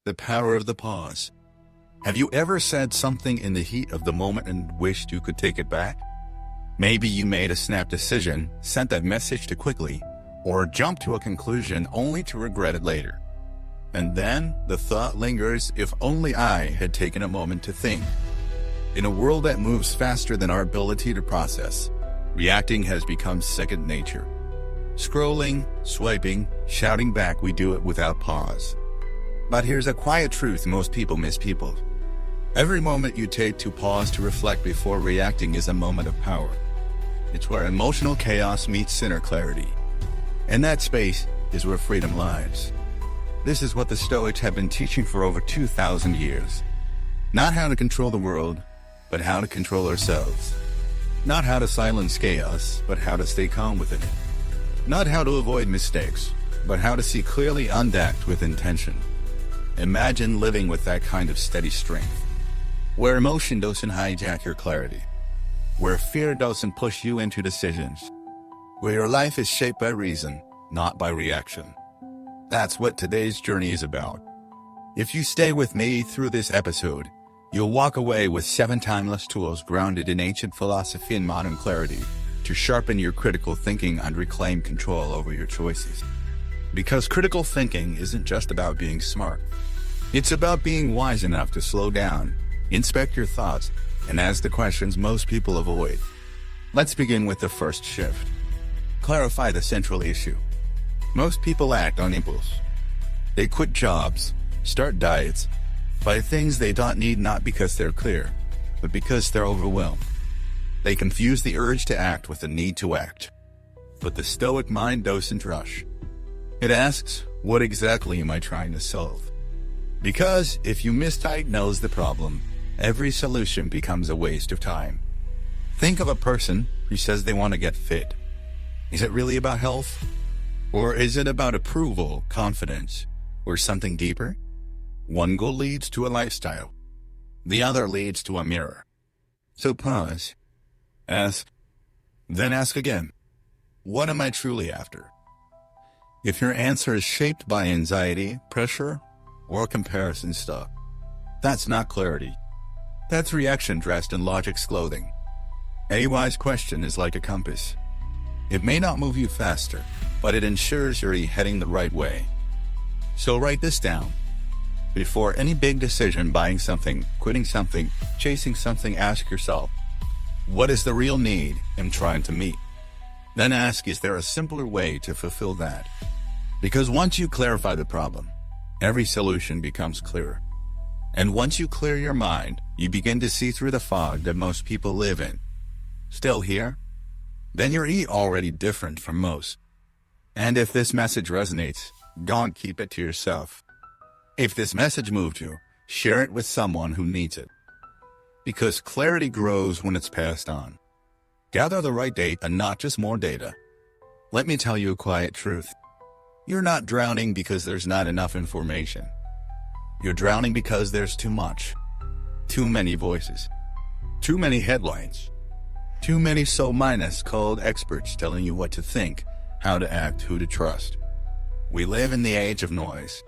The power of the pause. Have you ever said something in the heat of the moment and wished you could take it back? Maybe you made a snap decision, sent that message too quickly, or jumped to a conclusion only to regret it later. And then the thought lingers, if only I had taken a moment to think. In a world that moves faster than our ability to process, reacting has become second nature. Scrolling, swiping, shouting back, we do it without pause. But here's a quiet truth most people miss. Every moment you take to pause to reflect before reacting is a moment of power. It's where emotional chaos meets inner clarity. And that space is where freedom lies. This is what the Stoics have been teaching for over 2,000 years. Not how to control the world, but how to control ourselves. Not how to silence chaos, but how to stay calm within it. Not how to avoid mistakes, but how to see clearly and act with intention. Imagine living with that kind of steady strength, where emotion doesn't hijack your clarity, where fear doesn't push you into decisions, where your life is shaped by reason, not by reaction. That's what today's journey is about. If you stay with me through this episode, you'll walk away with 7 timeless tools grounded in ancient philosophy and modern clarity to sharpen your critical thinking and reclaim control over your choices. Because critical thinking isn't just about being smart. It's about being wise enough to slow down, inspect your thoughts, and ask the questions most people avoid. Let's begin with the first shift. Clarify the central issue. Most people act on impulse. They quit jobs, start diets, buy things they don't need, not because they're clear, but because they're overwhelmed. They confuse the urge to act with the need to act. But the Stoic mind doesn't rush. It asks, what exactly am I trying to solve? Because if you misdiagnose the problem, every solution becomes a waste of time. Think of a person who says they want to get fit. Is it really about health? Or is it about approval, confidence, or something deeper? One goal leads to a lifestyle. The other leads to a mirror. So pause. Ask. Then ask again. What am I truly after? If your answer is shaped by anxiety, pressure, or comparison stuff, that's not clarity. That's reaction dressed in logic's clothing. A wise question is like a compass. It may not move you faster, but it ensures you're heading the right way. So write this down. Before any big decision, buying something, quitting something, chasing something, ask yourself, what is the real need I'm trying to meet? Then ask, is there a simpler way to fulfill that? Because once you clarify the problem, every solution becomes clearer. And once you clear your mind, you begin to see through the fog that most people live in. Still here? Then you're already different from most. And if this message resonates, don't keep it to yourself. If this message moved you, share it with someone who needs it. Because clarity grows when it's passed on. Gather the right data, not just more data. Let me tell you a quiet truth. You're not drowning because there's not enough information. You're drowning because there's too much. Too many voices. Too many headlines. Too many so-called experts telling you what to think, how to act, who to trust. We live in the age of noise.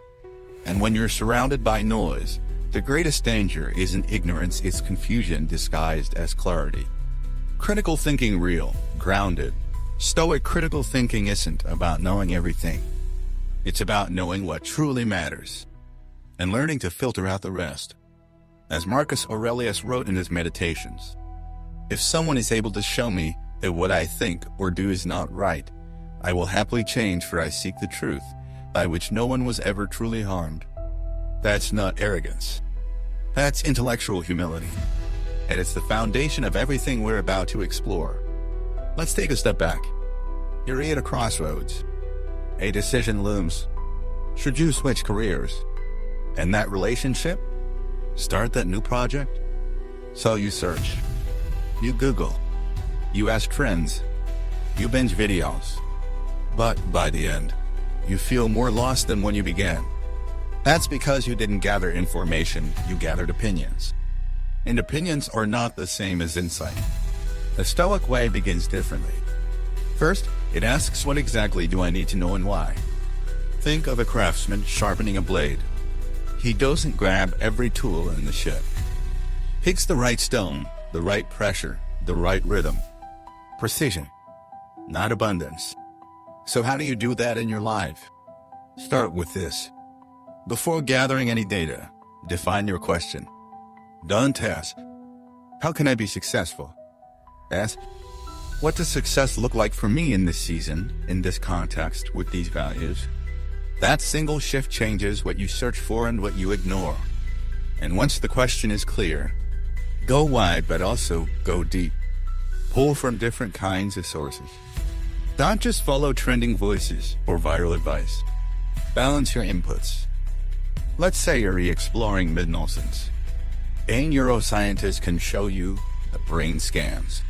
And when you're surrounded by noise, the greatest danger isn't ignorance, it's confusion disguised as clarity. Critical thinking real, grounded. Stoic critical thinking isn't about knowing everything. It's about knowing what truly matters and learning to filter out the rest. As Marcus Aurelius wrote in his Meditations, if someone is able to show me that what I think or do is not right, I will happily change, for I seek the truth, by which no one was ever truly harmed. That's not arrogance. That's intellectual humility. And it's the foundation of everything we're about to explore. Let's take a step back. You're at a crossroads. A decision looms. Should you switch careers? And that relationship? Start that new project? So you search. You Google. You ask friends. You binge videos. But by the end, you feel more lost than when you began. That's because you didn't gather information, you gathered opinions. And opinions are not the same as insight. The Stoic way begins differently. First, it asks, what exactly do I need to know and why? Think of a craftsman sharpening a blade. He doesn't grab every tool in the shed. Picks the right stone, the right pressure, the right rhythm. Precision, not abundance. So how do you do that in your life? Start with this. Before gathering any data, define your question. Don't ask, how can I be successful? Ask, what does success look like for me in this season, in this context, with these values? That single shift changes what you search for and what you ignore. And once the question is clear, go wide but also go deep. Pull from different kinds of sources. Don't just follow trending voices or viral advice. Balance your inputs. Let's say you're exploring mid-nonsense. A neuroscientist can show you the brain scans.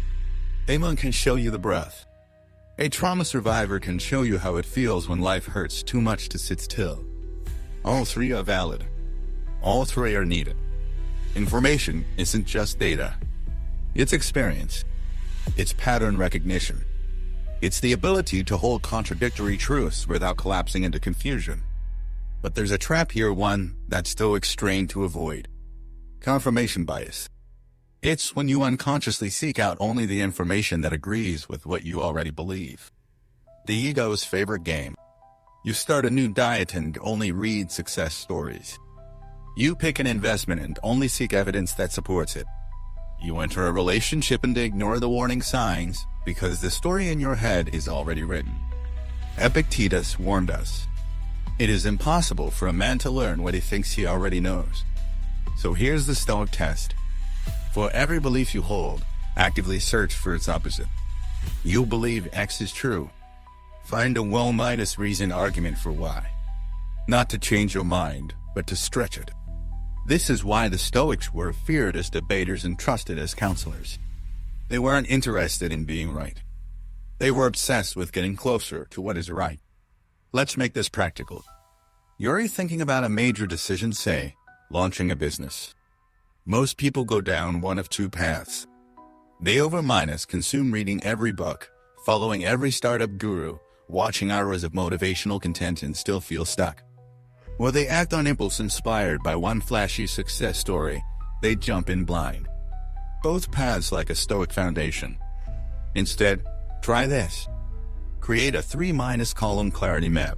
Someone can show you the breath. A trauma survivor can show you how it feels when life hurts too much to sit still. All three are valid. All three are needed. Information isn't just data. It's experience. It's pattern recognition. It's the ability to hold contradictory truths without collapsing into confusion. But there's a trap here, one that Stoics train to avoid. Confirmation bias. It's when you unconsciously seek out only the information that agrees with what you already believe. The ego's favorite game. You start a new diet and only read success stories. You pick an investment and only seek evidence that supports it. You enter a relationship and ignore the warning signs because the story in your head is already written. Epictetus warned us. It is impossible for a man to learn what he thinks he already knows. So here's the Stoic test. For every belief you hold, actively search for its opposite. You believe X is true. Find a well-minus-reason argument for Y. Not to change your mind, but to stretch it. This is why the Stoics were feared as debaters and trusted as counselors. They weren't interested in being right. They were obsessed with getting closer to what is right. Let's make this practical. You're thinking about a major decision, say, launching a business. Most people go down one of two paths. They overminus consume reading every book, following every startup guru, watching hours of motivational content and still feel stuck. Or they act on impulse inspired by one flashy success story. They jump in blind. Both paths lack a Stoic foundation. Instead, try this. Create a 3- column clarity map.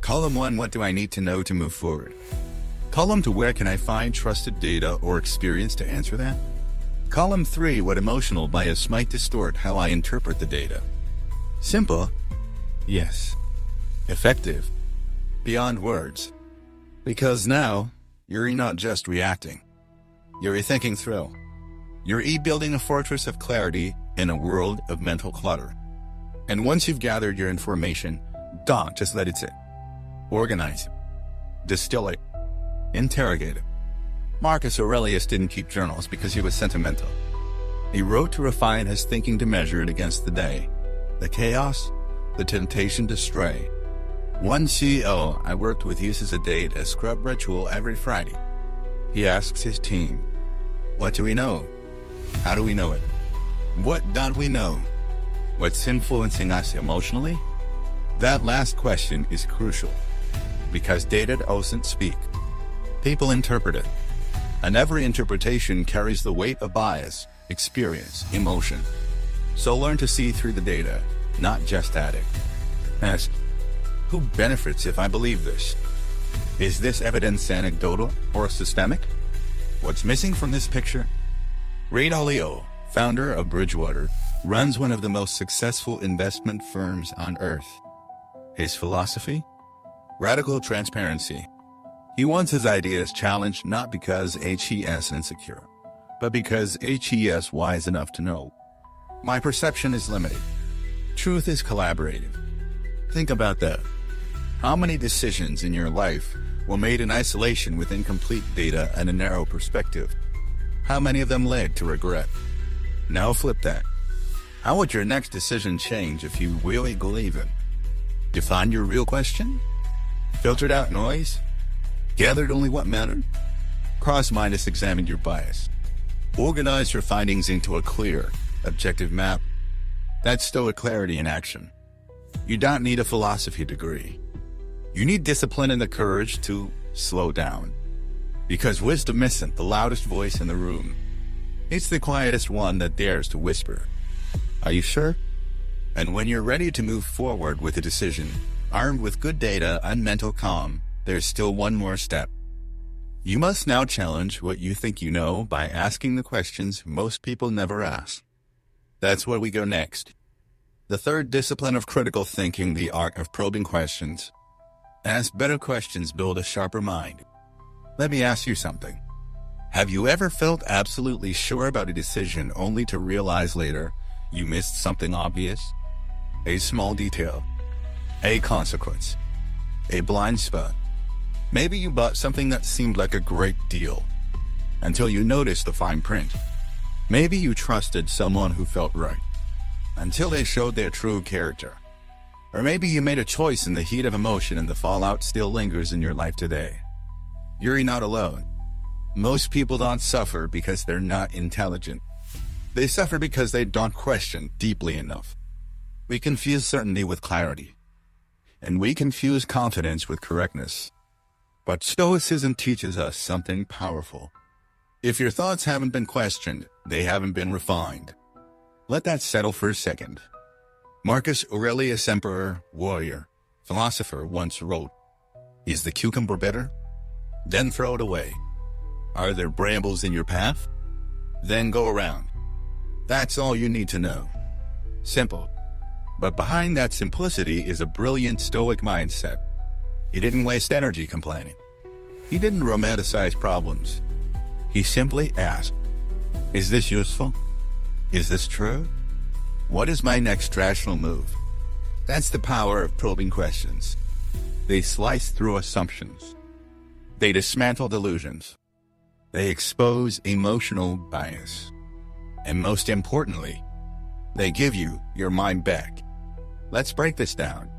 Column 1, what do I need to know to move forward? Column 2, where can I find trusted data or experience to answer that? Column 3, what emotional bias might distort how I interpret the data? Simple? Yes. Effective? Beyond words. Because now, you're not just reacting. You're thinking through. You're building a fortress of clarity in a world of mental clutter. And once you've gathered your information, don't just let it sit. Organize it. Distill it. Interrogate it. Marcus Aurelius didn't keep journals because he was sentimental. He wrote to refine his thinking, to measure it against the day, the chaos, the temptation to stray. One CEO I worked with uses a date as scrub ritual every Friday. He asks his team, what do we know? How do we know it? What don't we know? What's influencing us emotionally? That last question is crucial, because data doesn't speak. People interpret it, and every interpretation carries the weight of bias, experience, emotion. So learn to see through the data, not just at it. Ask, who benefits if I believe this? Is this evidence anecdotal or systemic? What's missing from this picture? Aurelius, founder of Bridgewater, runs one of the most successful investment firms on earth. His philosophy? Radical transparency. He wants his ideas challenged not because he is insecure, but because he is wise enough to know. My perception is limited. Truth is collaborative. Think about that. How many decisions in your life were made in isolation with incomplete data and a narrow perspective? How many of them led to regret? Now flip that. How would your next decision change if you really believe it? Define your real question? Filtered out noise? Gathered only what mattered? Cross-examine your bias. Organize your findings into a clear, objective map. That's Stoic clarity in action. You don't need a philosophy degree. You need discipline and the courage to slow down, Because wisdom isn't the loudest voice in the room. It's the quietest one that dares to whisper. Are you sure? And when you're ready to move forward with a decision, armed with good data and mental calm, there's still one more step. You must now challenge what you think you know by asking the questions most people never ask. That's where we go next. The third discipline of critical thinking, the art of probing questions. Ask better questions, build a sharper mind. Let me ask you something. Have you ever felt absolutely sure about a decision only to realize later you missed something obvious? A small detail, a consequence, a blind spot. Maybe you bought something that seemed like a great deal until you noticed the fine print. Maybe you trusted someone who felt right until they showed their true character. Or maybe you made a choice in the heat of emotion and the fallout still lingers in your life today. You're not alone. Most people don't suffer because they're not intelligent. They suffer because they don't question deeply enough. We confuse certainty with clarity, and we confuse confidence with correctness. But Stoicism teaches us something powerful. If your thoughts haven't been questioned, they haven't been refined. Let that settle for a second. Marcus Aurelius, emperor, warrior, philosopher, once wrote, "Is the cucumber bitter? Then throw it away. Are there brambles in your path? Then go around." That's all you need to know. Simple. But behind that simplicity is a brilliant Stoic mindset. He didn't waste energy complaining. He didn't romanticize problems. He simply asked, is this useful? Is this true? What is my next rational move? That's the power of probing questions. They slice through assumptions. They dismantle delusions. They expose emotional bias. And most importantly, they give you your mind back. Let's break this down.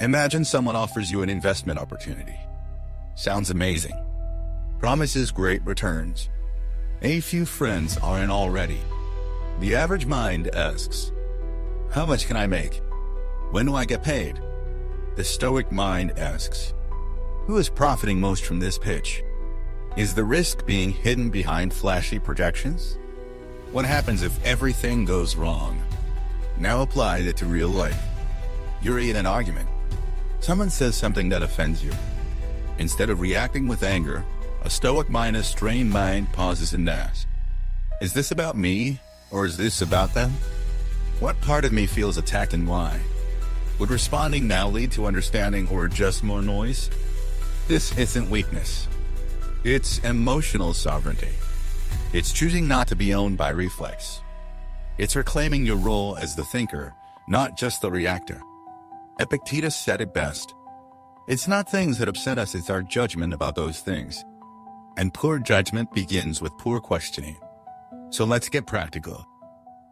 Imagine someone offers you an investment opportunity. Sounds amazing. Promises great returns. A few friends are in already. The average mind asks, how much can I make? When do I get paid? The Stoic mind asks, who is profiting most from this pitch? Is the risk being hidden behind flashy projections? What happens if everything goes wrong? Now apply that to real life. You're in an argument. Someone says something that offends you. Instead of reacting with anger, a Stoic mind, a strained mind, pauses and asks, is this about me, or is this about them? What part of me feels attacked and why? Would responding now lead to understanding or just more noise? This isn't weakness. It's emotional sovereignty. It's choosing not to be owned by reflex. It's reclaiming your role as the thinker, not just the reactor. Epictetus said it best. It's not things that upset us, it's our judgment about those things. And poor judgment begins with poor questioning. So let's get practical.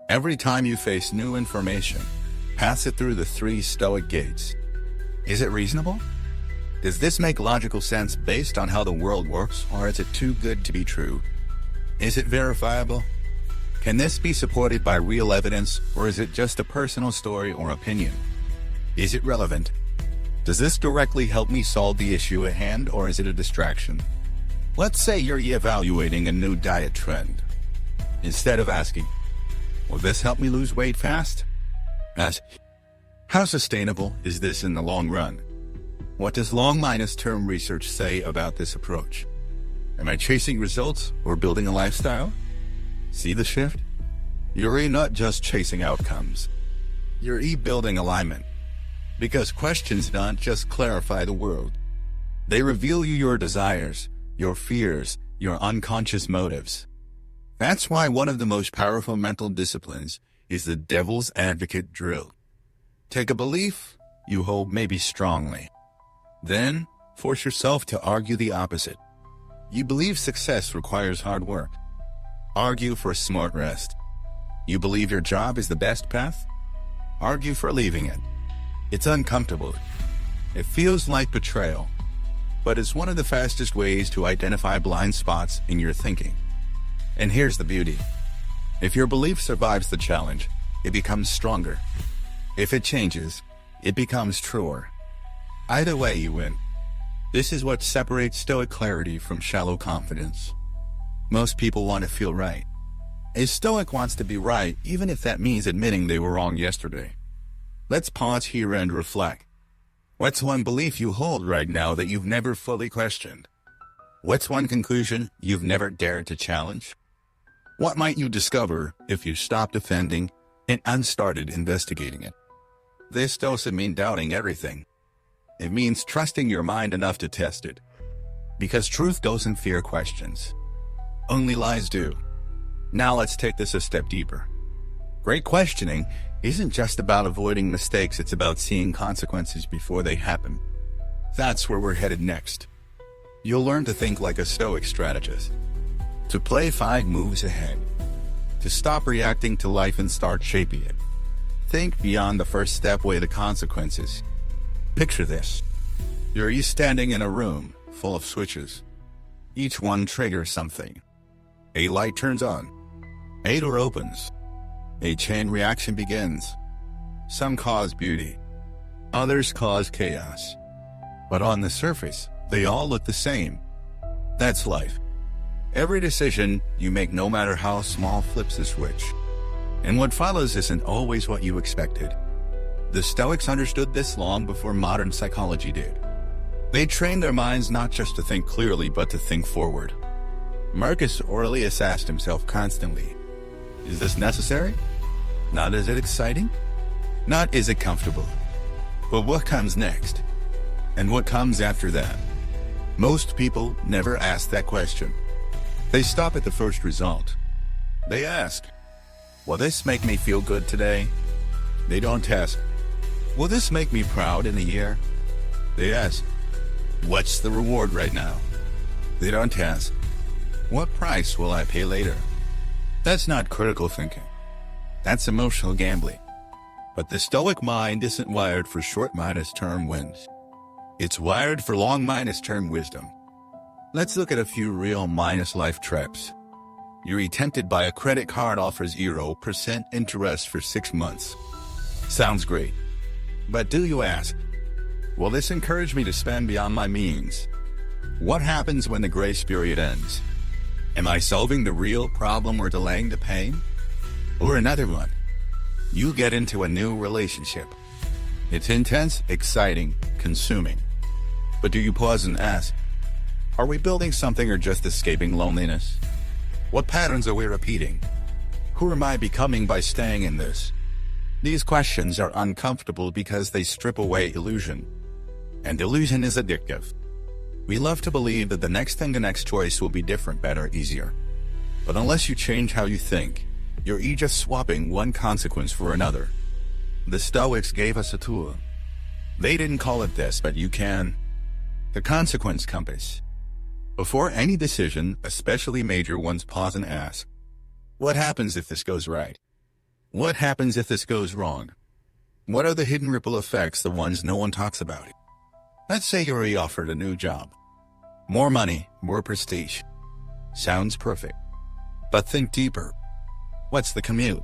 Every time you face new information, pass it through the 3 Stoic gates. Is it reasonable? Does this make logical sense based on how the world works, or is it too good to be true? Is it verifiable? Can this be supported by real evidence, or is it just a personal story or opinion? Is it relevant? Does this directly help me solve the issue at hand, or is it a distraction? Let's say you're evaluating a new diet trend. Instead of asking, will this help me lose weight fast? Ask, how sustainable is this in the long run? What does long-term research say about this approach? Am I chasing results or building a lifestyle? See the shift? You're not just chasing outcomes. You're building alignment. Because questions don't just clarify the world. They reveal you your desires, your fears, your unconscious motives. That's why one of the most powerful mental disciplines is the devil's advocate drill. Take a belief you hold maybe strongly. Then, force yourself to argue the opposite. You believe success requires hard work. Argue for a smart rest. You believe your job is the best path? Argue for leaving it. It's uncomfortable. It feels like betrayal. But it's one of the fastest ways to identify blind spots in your thinking. And here's the beauty. If your belief survives the challenge, it becomes stronger. If it changes, it becomes truer. Either way, you win. This is what separates Stoic clarity from shallow confidence. Most people want to feel right. A Stoic wants to be right, even if that means admitting they were wrong yesterday. Let's pause here and reflect. What's one belief you hold right now that you've never fully questioned? What's one conclusion you've never dared to challenge? What might you discover if you stopped defending and started investigating it? This doesn't mean doubting everything. It means trusting your mind enough to test it. Because truth doesn't fear questions. Only lies do. Now let's take this a step deeper. Great questioning isn't just about avoiding mistakes, it's about seeing consequences before they happen. That's where we're headed next. You'll learn to think like a Stoic strategist. To play 5 moves ahead. To stop reacting to life and start shaping it. Think beyond the first step, weigh the consequences. Picture this. You're standing in a room full of switches. Each one triggers something. A light turns on. A door opens. A chain reaction begins. Some cause beauty. Others cause chaos. But on the surface, they all look the same. That's life. Every decision you make, no matter how small, flips a switch. And what follows isn't always what you expected. The Stoics understood this long before modern psychology did. They trained their minds not just to think clearly, but to think forward. Marcus Aurelius asked himself constantly, is this necessary? Not is it exciting? Not is it comfortable? But what comes next? And what comes after that? Most people never ask that question. They stop at the first result. They ask, will this make me feel good today? They don't ask, will this make me proud in a year? They ask, what's the reward right now? They don't ask, what price will I pay later? That's not critical thinking. That's emotional gambling. But the Stoic mind isn't wired for short minus-term wins. It's wired for long minus-term wisdom. Let's look at a few real minus-life traps. You're tempted by a credit card offers 0% interest for 6 months. Sounds great. But do you ask, will this encourage me to spend beyond my means? What happens when the grace period ends? Am I solving the real problem or delaying the pain? Or another one. You get into a new relationship. It's intense, exciting, consuming. But do you pause and ask, are we building something or just escaping loneliness? What patterns are we repeating? Who am I becoming by staying in this? These questions are uncomfortable because they strip away illusion. And illusion is addictive. We love to believe that the next choice will be different, better, easier. But unless you change how you think, you're just swapping one consequence for another. The Stoics gave us a tool. They didn't call it this, but you can. The consequence compass. Before any decision, especially major ones, pause and ask, what happens if this goes right? What happens if this goes wrong? What are the hidden ripple effects, the ones no one talks about? Let's say you're offered a new job. More money, more prestige. Sounds perfect. But think deeper. What's the commute?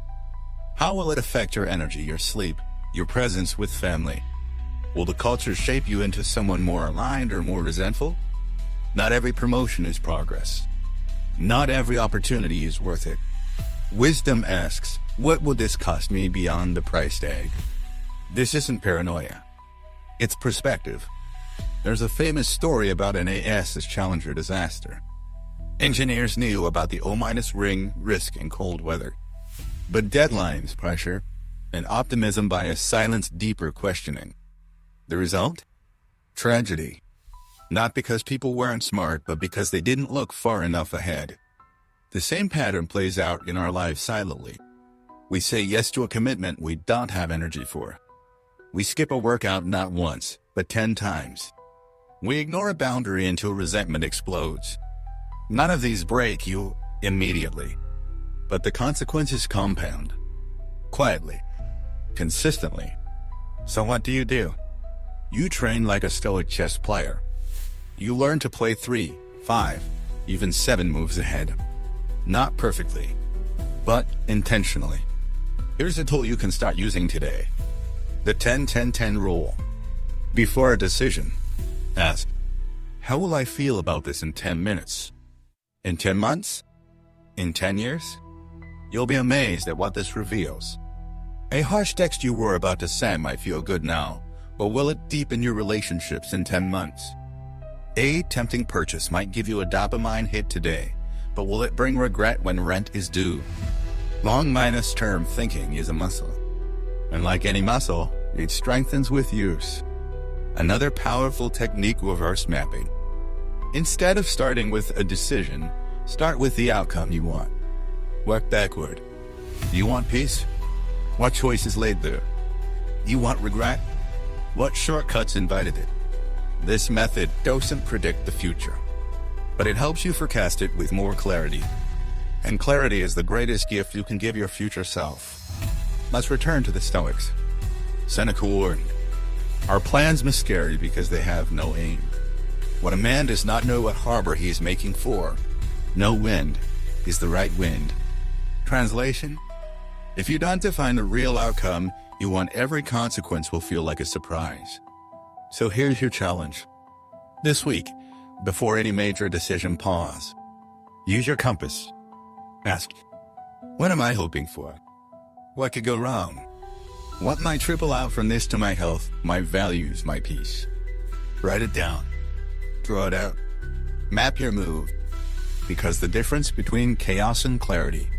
How will it affect your energy, your sleep, your presence with family? Will the culture shape you into someone more aligned or more resentful? Not every promotion is progress. Not every opportunity is worth it. Wisdom asks, what will this cost me beyond the price tag? This isn't paranoia. It's perspective. There's a famous story about an AS's Challenger disaster. Engineers knew about the O-ring, risk, and cold weather. But deadlines, pressure, and optimism bias silenced deeper questioning. The result? Tragedy. Not because people weren't smart, but because they didn't look far enough ahead. The same pattern plays out in our lives silently. We say yes to a commitment we don't have energy for. We skip a workout not once, but 10 times. We ignore a boundary until resentment explodes. None of these break you immediately, but the consequences compound. Quietly. Consistently. So what do? You train like a Stoic chess player. You learn to play 3, 5, even 7 moves ahead. Not perfectly, but intentionally. Here's a tool you can start using today. The 10-10-10 rule. Before a decision, ask, How will I feel about this in 10 minutes? In 10 months? In 10 years? You'll be amazed at what this reveals. A harsh text you were about to send might feel good now, but will it deepen your relationships in 10 months? A tempting purchase might give you a dopamine hit today, but will it bring regret when rent is due? Long-term thinking is a muscle, and like any muscle, it strengthens with use. Another powerful technique: reverse mapping. Instead of starting with a decision, start with the outcome you want. Work backward. You want peace? What choices laid there? You want regret? What shortcuts invited it? This method doesn't predict the future, but it helps you forecast it with more clarity. And clarity is the greatest gift you can give your future self. Let's return to the Stoics. Seneca warned, "Our plans miscarry because they have no aim. When a man does not know what harbor he is making for, no wind is the right wind." Translation: if you don't define a real outcome you want, every consequence will feel like a surprise. So here's your challenge. This week, before any major decision, pause. Use your compass. Ask, what am I hoping for? What could go wrong? What might trickle out from this to my health, my values, my peace? Write it down. Draw it out. Map your move. Because the difference between chaos and clarity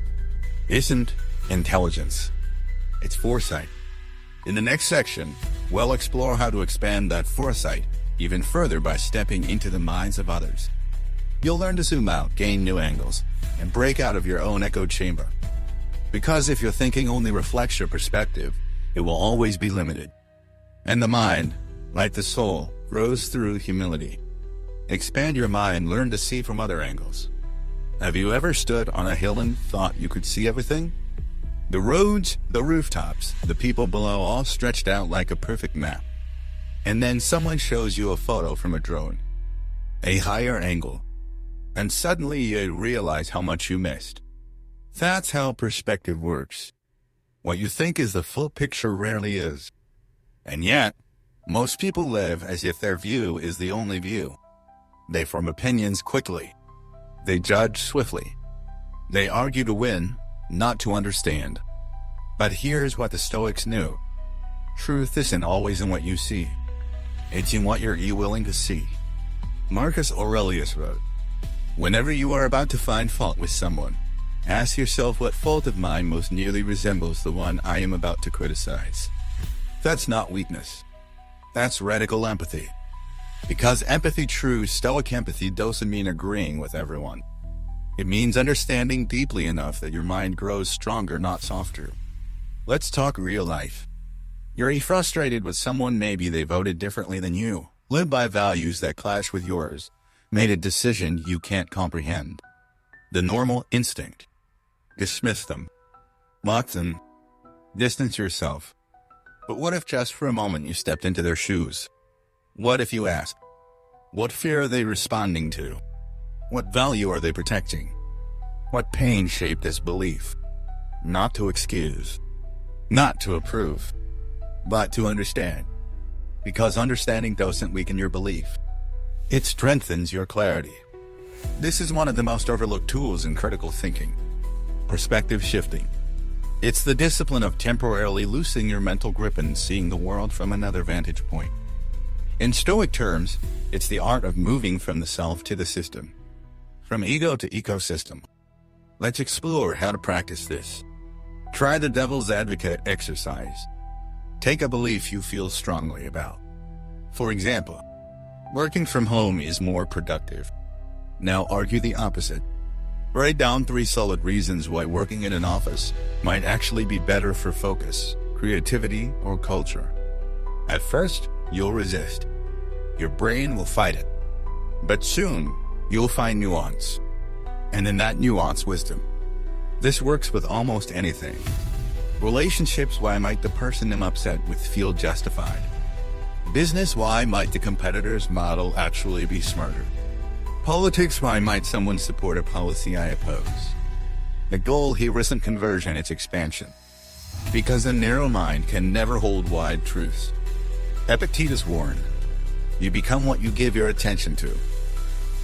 isn't intelligence. It's foresight. In the next section, we'll explore how to expand that foresight even further by stepping into the minds of others. You'll learn to zoom out, gain new angles, and break out of your own echo chamber. Because if your thinking only reflects your perspective, it will always be limited. And the mind, like the soul, grows through humility. Expand your mind, learn to see from other angles. Have you ever stood on a hill and thought you could see everything? The roads, the rooftops, the people below, all stretched out like a perfect map. And then someone shows you a photo from a drone, a higher angle, and suddenly you realize how much you missed. That's how perspective works. What you think is the full picture rarely is. And yet, most people live as if their view is the only view. They form opinions quickly. They judge swiftly. They argue to win, not to understand. But here's what the Stoics knew. Truth isn't always in what you see. It's in what you're willing to see. Marcus Aurelius wrote, "Whenever you are about to find fault with someone, ask yourself what fault of mine most nearly resembles the one I am about to criticize." That's not weakness. That's radical empathy. Because empathy, true Stoic empathy, doesn't mean agreeing with everyone. It means understanding deeply enough that your mind grows stronger, not softer. Let's talk real life. You're frustrated with someone. Maybe they voted differently than you, lived by values that clash with yours, made a decision you can't comprehend. The normal instinct: dismiss them, mock them, distance yourself. But what if just for a moment you stepped into their shoes? What if you asked, what fear are they responding to? What value are they protecting? What pain shaped this belief? Not to excuse, not to approve, but to understand. Because understanding doesn't weaken your belief. It strengthens your clarity. This is one of the most overlooked tools in critical thinking: perspective shifting. It's the discipline of temporarily loosening your mental grip and seeing the world from another vantage point. In Stoic terms, it's the art of moving from the self to the system, from ego to ecosystem. Let's explore how to practice this. Try the devil's advocate exercise. Take a belief you feel strongly about. For example, working from home is more productive. Now argue the opposite. Write down 3 solid reasons why working in an office might actually be better for focus, creativity, or culture. At first, you'll resist. Your brain will fight it. But soon, you'll find nuance. And in that nuance, wisdom. This works with almost anything. Relationships: why might the person I'm upset with feel justified? Business: why might the competitor's model actually be smarter? Politics: why might someone support a policy I oppose? The goal here isn't conversion, it's expansion. Because a narrow mind can never hold wide truths. Epictetus warned, "You become what you give your attention to."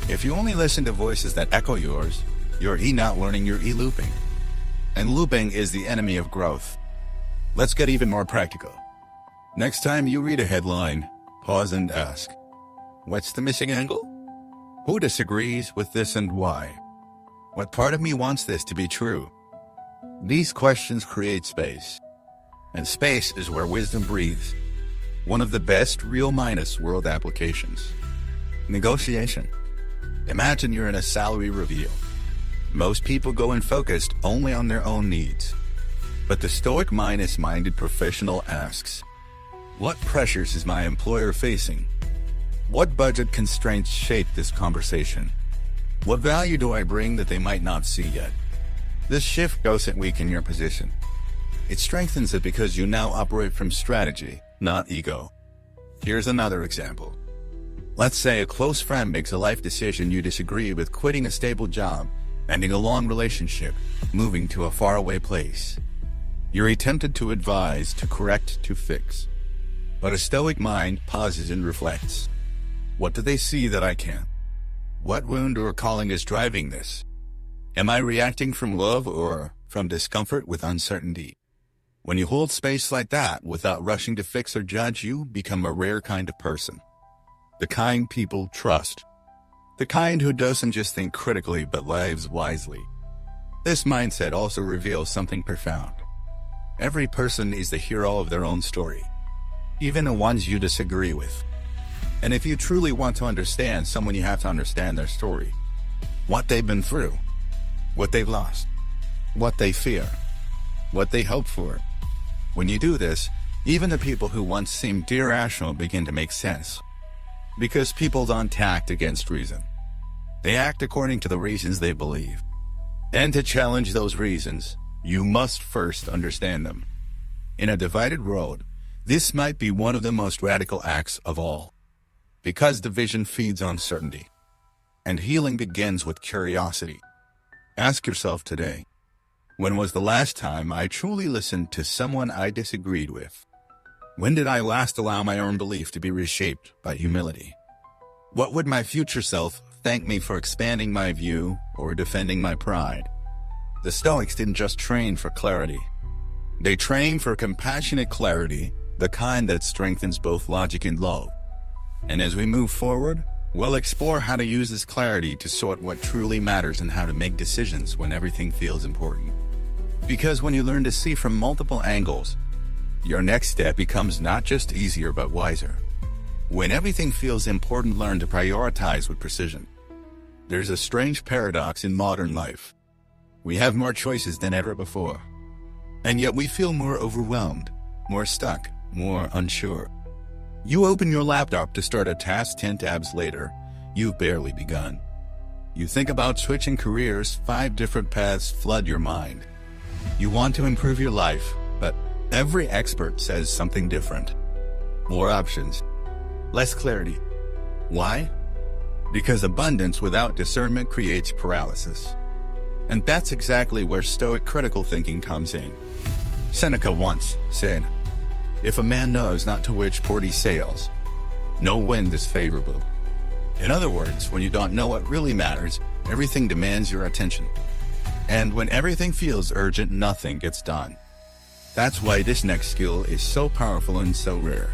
If you only listen to voices that echo yours, you're not learning, you're looping. And looping is the enemy of growth. Let's get even more practical. Next time you read a headline, pause and ask, what's the missing angle? Who disagrees with this and why? What part of me wants this to be true? These questions create space. And space is where wisdom breathes. One of the best real-minus world applications. Negotiation. Imagine you're in a salary review. Most people go in focused only on their own needs. But the Stoic minded professional asks, what pressures is my employer facing? What budget constraints shape this conversation? What value do I bring that they might not see yet? This shift doesn't weaken your position. It strengthens it because you now operate from strategy, not ego. Here's another example. Let's say a close friend makes a life decision you disagree with, quitting a stable job, ending a long relationship, moving to a faraway place. You're tempted to advise, to correct, to fix. But a Stoic mind pauses and reflects. What do they see that I can't? What wound or calling is driving this? Am I reacting from love or from discomfort with uncertainty? When you hold space like that without rushing to fix or judge, you become a rare kind of person. The kind people trust. The kind who doesn't just think critically but lives wisely. This mindset also reveals something profound. Every person is the hero of their own story, even the ones you disagree with. And if you truly want to understand someone, you have to understand their story. What they've been through, what they've lost, what they fear, what they hope for. When you do this, even the people who once seemed irrational begin to make sense. Because people don't act against reason. They act according to the reasons they believe. And to challenge those reasons, you must first understand them. In a divided world, this might be one of the most radical acts of all. Because division feeds on certainty. And healing begins with curiosity. Ask yourself today, when was the last time I truly listened to someone I disagreed with? When did I last allow my own belief to be reshaped by humility? What would my future self thank me for expanding my view or defending my pride? The Stoics didn't just train for clarity. They trained for compassionate clarity, the kind that strengthens both logic and love. And as we move forward, we'll explore how to use this clarity to sort what truly matters and how to make decisions when everything feels important. Because when you learn to see from multiple angles, your next step becomes not just easier but wiser. When everything feels important, learn to prioritize with precision. There's a strange paradox in modern life. We have more choices than ever before. And yet we feel more overwhelmed, more stuck, more unsure. You open your laptop to start a task 10 tabs later, you've barely begun. You think about switching careers, 5 different paths flood your mind. You want to improve your life, but every expert says something different. More options, less clarity. Why? Because abundance without discernment creates paralysis. And that's exactly where Stoic critical thinking comes in. Seneca once said, if a man knows not to which port he sails, no wind is favorable. In other words, when you don't know what really matters, everything demands your attention. And when everything feels urgent, nothing gets done. That's why this next skill is so powerful and so rare.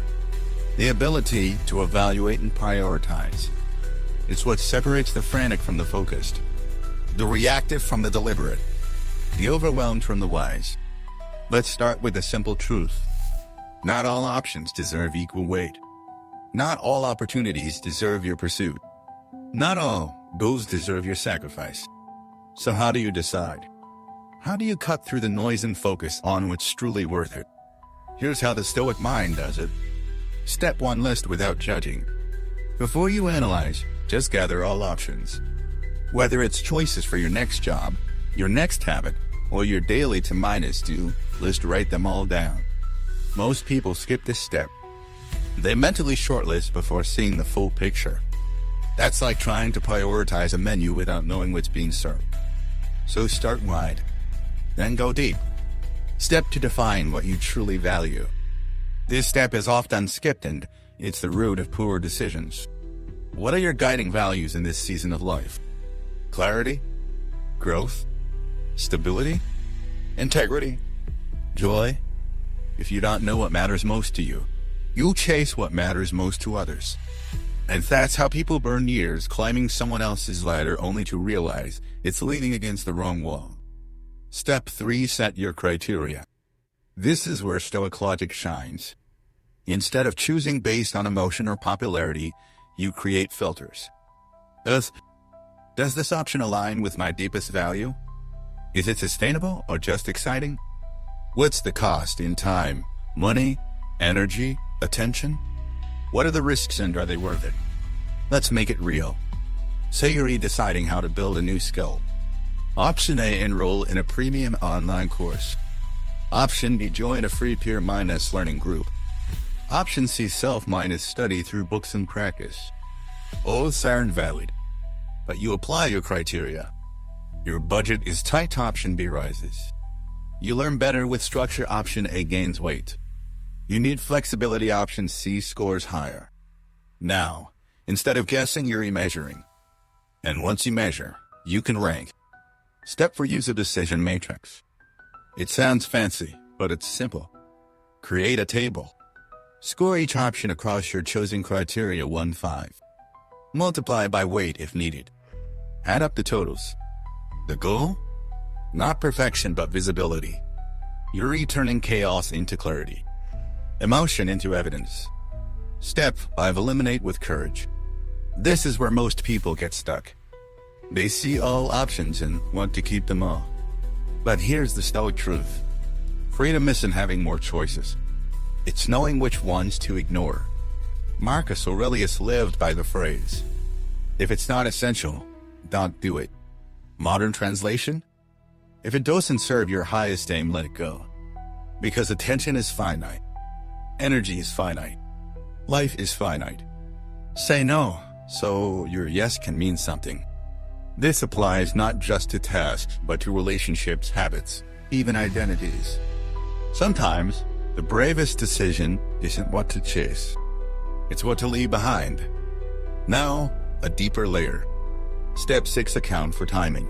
The ability to evaluate and prioritize. It's what separates the frantic from the focused, the reactive from the deliberate, the overwhelmed from the wise. Let's start with a simple truth. Not all options deserve equal weight. Not all opportunities deserve your pursuit. Not all goals deserve your sacrifice. So how do you decide? How do you cut through the noise and focus on what's truly worth it? Here's how the Stoic mind does it. Step 1, list without judging. Before you analyze, just gather all options. Whether it's choices for your next job, your next habit, or your daily to -do list, write them all down. Most people skip this step. They mentally shortlist before seeing the full picture. That's like trying to prioritize a menu without knowing what's being served. So start wide, then go deep. Step 2, define what you truly value. This step is often skipped and it's the root of poor decisions. What are your guiding values in this season of life? Clarity? Growth? Stability? Integrity? Joy? If you don't know what matters most to you, you'll chase what matters most to others. And that's how people burn years climbing someone else's ladder only to realize it's leaning against the wrong wall. Step 3. Set your criteria. This is where Stoic logic shines. Instead of choosing based on emotion or popularity, you create filters. Does this option align with my deepest value? Is it sustainable or just exciting? What's the cost in time, money, energy, attention? What are the risks and are they worth it? Let's make it real. Say you're deciding how to build a new skill. Option A, enroll in a premium online course. Option B, join a free peer-minded learning group. Option C, self-minded study through books and practice. Both aren't valid, but you apply your criteria. Your budget is tight, option B rises. You learn better with structure, option A gains weight. You need flexibility, option C scores higher. Now, instead of guessing, you're measuring. And once you measure, you can rank. Step 4, use a decision matrix. It sounds fancy, but it's simple. Create a table. Score each option across your chosen criteria 1-5. Multiply by weight if needed. Add up the totals. The goal? Not perfection but visibility. You're returning chaos into clarity. Emotion into evidence. Step 5, eliminate with courage. This is where most people get stuck. They see all options and want to keep them all. But here's the Stoic truth. Freedom isn't having more choices. It's knowing which ones to ignore. Marcus Aurelius lived by the phrase, if it's not essential, don't do it. Modern translation? If it doesn't serve your highest aim, let it go. Because attention is finite. Energy is finite. Life is finite. Say no, so your yes can mean something. This applies not just to tasks, but to relationships, habits, even identities. Sometimes, the bravest decision isn't what to chase. It's what to leave behind. Now, a deeper layer. Step 6, account for timing.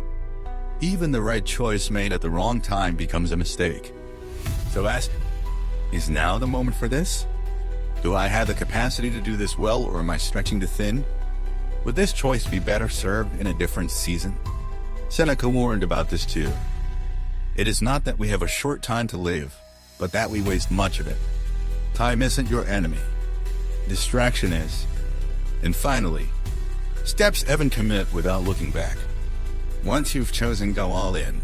Even the right choice made at the wrong time becomes a mistake. So ask, is now the moment for this? Do I have the capacity to do this well, or am I stretching too thin? Would this choice be better served in a different season? Seneca warned about this too. It is not that we have a short time to live, but that we waste much of it. Time isn't your enemy. Distraction is. And finally, step 7, commit without looking back. Once you've chosen, go all in.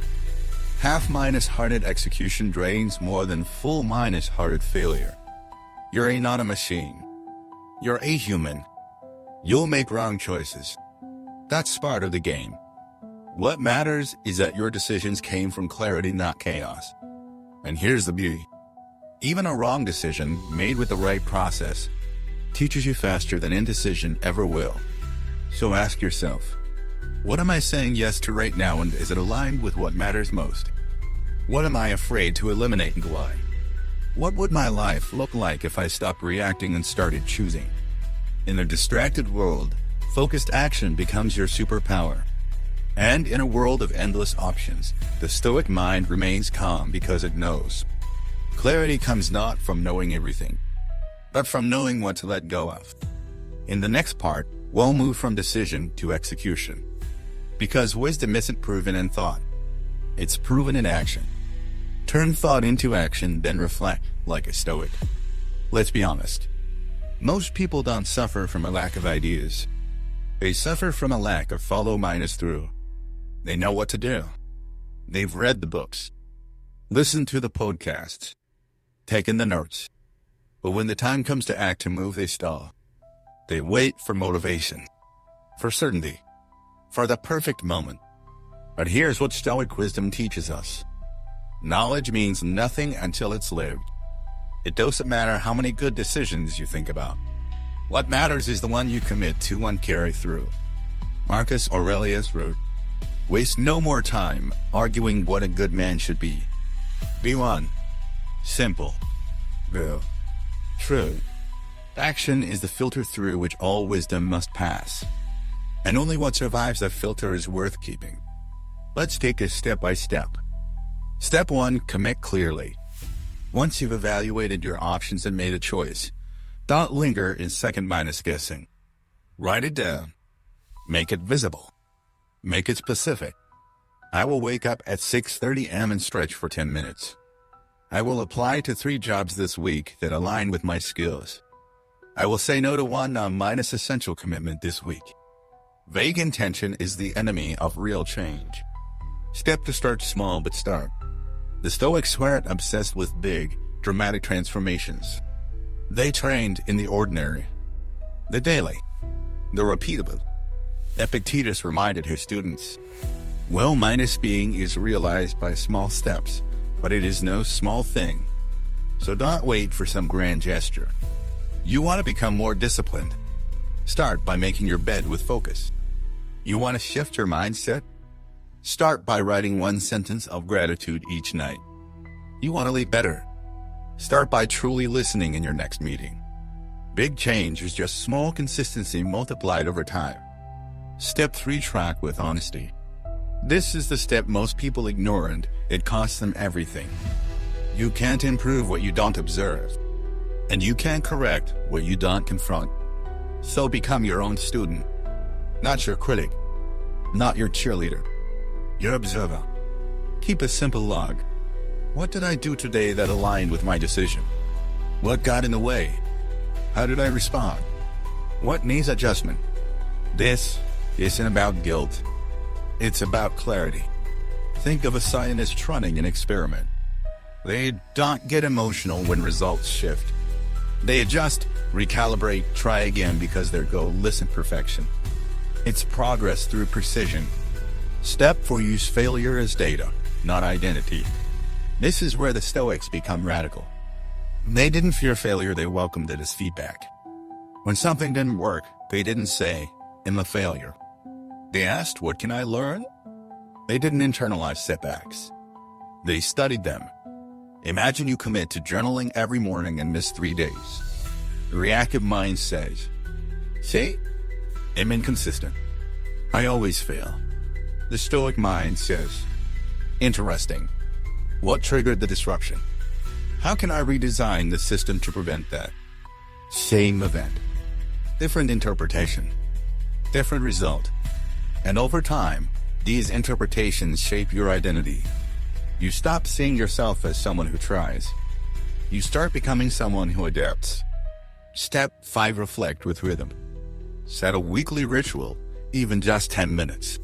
Half-hearted execution drains more than full-hearted failure. You're not a machine. You're a human. You'll make wrong choices. That's part of the game. What matters is that your decisions came from clarity, not chaos. And here's the beauty. Even a wrong decision, made with the right process, teaches you faster than indecision ever will. So ask yourself, what am I saying yes to right now, and is it aligned with what matters most? What am I afraid to eliminate, and why? What would my life look like if I stopped reacting and started choosing? In a distracted world, focused action becomes your superpower. And in a world of endless options, the Stoic mind remains calm because it knows. Clarity comes not from knowing everything, but from knowing what to let go of. In the next part, we'll move from decision to execution. Because wisdom isn't proven in thought. It's proven in action. Turn thought into action, then reflect like a Stoic. Let's be honest. Most people don't suffer from a lack of ideas. They suffer from a lack of follow-through. They know what to do. They've read the books, listened to the podcasts, taken the notes. But when the time comes to act, to move, they stall. They wait for motivation, for certainty, for the perfect moment. But here's what Stoic wisdom teaches us. Knowledge means nothing until it's lived. It doesn't matter how many good decisions you think about. What matters is the one you commit to and carry through. Marcus Aurelius wrote, waste no more time arguing what a good man should be. Be one. Simple. Real. True. Action is the filter through which all wisdom must pass. And only what survives that filter is worth keeping. Let's take it step by step. Step 1. Commit clearly. Once you've evaluated your options and made a choice, don't linger in second-minus guessing. Write it down. Make it visible. Make it specific. I will wake up at 6:30 a.m. and stretch for 10 minutes. I will apply to 3 jobs this week that align with my skills. I will say no to 1 non-minus essential commitment this week. Vague intention is the enemy of real change. Step to start small but start. The Stoics weren't obsessed with big, dramatic transformations. They trained in the ordinary, the daily, the repeatable. Epictetus reminded his students, well-minus being is realized by small steps, but it is no small thing. So don't wait for some grand gesture. You want to become more disciplined? Start by making your bed with focus. You want to shift your mindset? Start by writing 1 sentence of gratitude each night. You want to lead better? Start by truly listening in your next meeting. Big change is just small consistency multiplied over time. Step 3. Track with honesty. This is the step most people ignore and it costs them everything. You can't improve what you don't observe. And you can't correct what you don't confront. So become your own student. Not your critic. Not your cheerleader. Your observer. Keep a simple log. What did I do today that aligned with my decision? What got in the way? How did I respond? What needs adjustment? This isn't about guilt. It's about clarity. Think of a scientist running an experiment. They don't get emotional when results shift. They adjust, recalibrate, try again because their goal isn't perfection. It's progress through precision. Step 4. Use failure as data, not identity. This is where the Stoics become radical. They didn't fear failure, they welcomed it as feedback. When something didn't work, they didn't say, "I'm a failure." They asked, "What can I learn?" They didn't internalize setbacks. They studied them. Imagine you commit to journaling every morning and miss 3 days. The reactive mind says, "See? I'm inconsistent. I always fail." The Stoic mind says, "Interesting. What triggered the disruption? How can I redesign the system to prevent that?" Same event. Different interpretation. Different result. And over time, these interpretations shape your identity. You stop seeing yourself as someone who tries. You start becoming someone who adapts. Step 5. Reflect with rhythm. Set a weekly ritual, even just 10 minutes.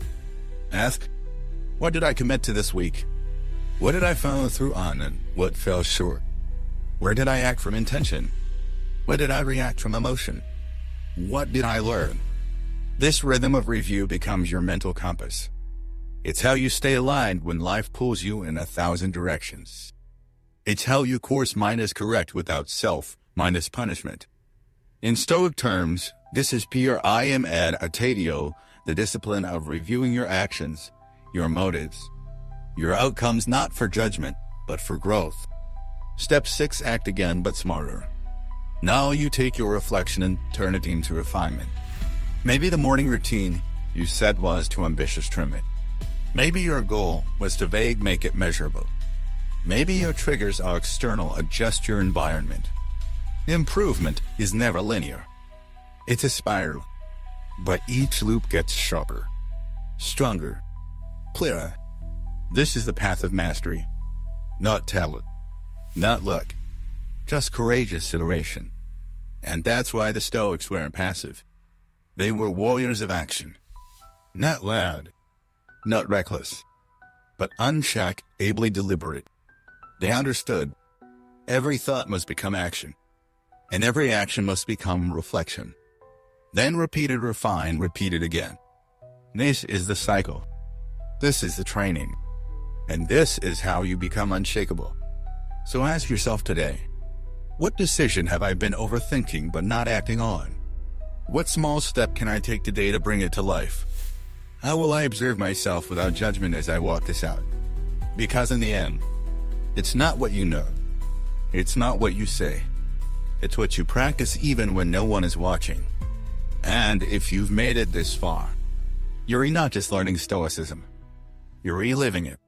Ask, what did I commit to this week? What did I follow through on and what fell short? Where did I act from intention? Where did I react from emotion? What did I learn? This rhythm of review becomes your mental compass. It's how you stay aligned when life pulls you in 1,000 directions. It's how you course minus correct without self-minus punishment. In Stoic terms, this is pure I am ad atatio, the discipline of reviewing your actions, your motives, your outcomes not for judgment, but for growth. Step 6. Act again, but smarter. Now you take your reflection and turn it into refinement. Maybe the morning routine you set was too ambitious, trim it. Maybe your goal was too vague, make it measurable. Maybe your triggers are external, adjust your environment. Improvement is never linear. It's a spiral. But each loop gets sharper, stronger, clearer. This is the path of mastery. Not talent, not luck, just courageous iteration. And that's why the Stoics weren't passive. They were warriors of action. Not loud, not reckless, but unchecked, ably deliberate. They understood every thought must become action, and every action must become reflection. Then repeated, refine, repeated again. This is the cycle. This is the training. And this is how you become unshakable. So ask yourself today, what decision have I been overthinking but not acting on? What small step can I take today to bring it to life? How will I observe myself without judgment as I walk this out? Because in the end, it's not what you know. It's not what you say. It's what you practice even when no one is watching. And if you've made it this far, you're not just learning Stoicism, you're reliving it.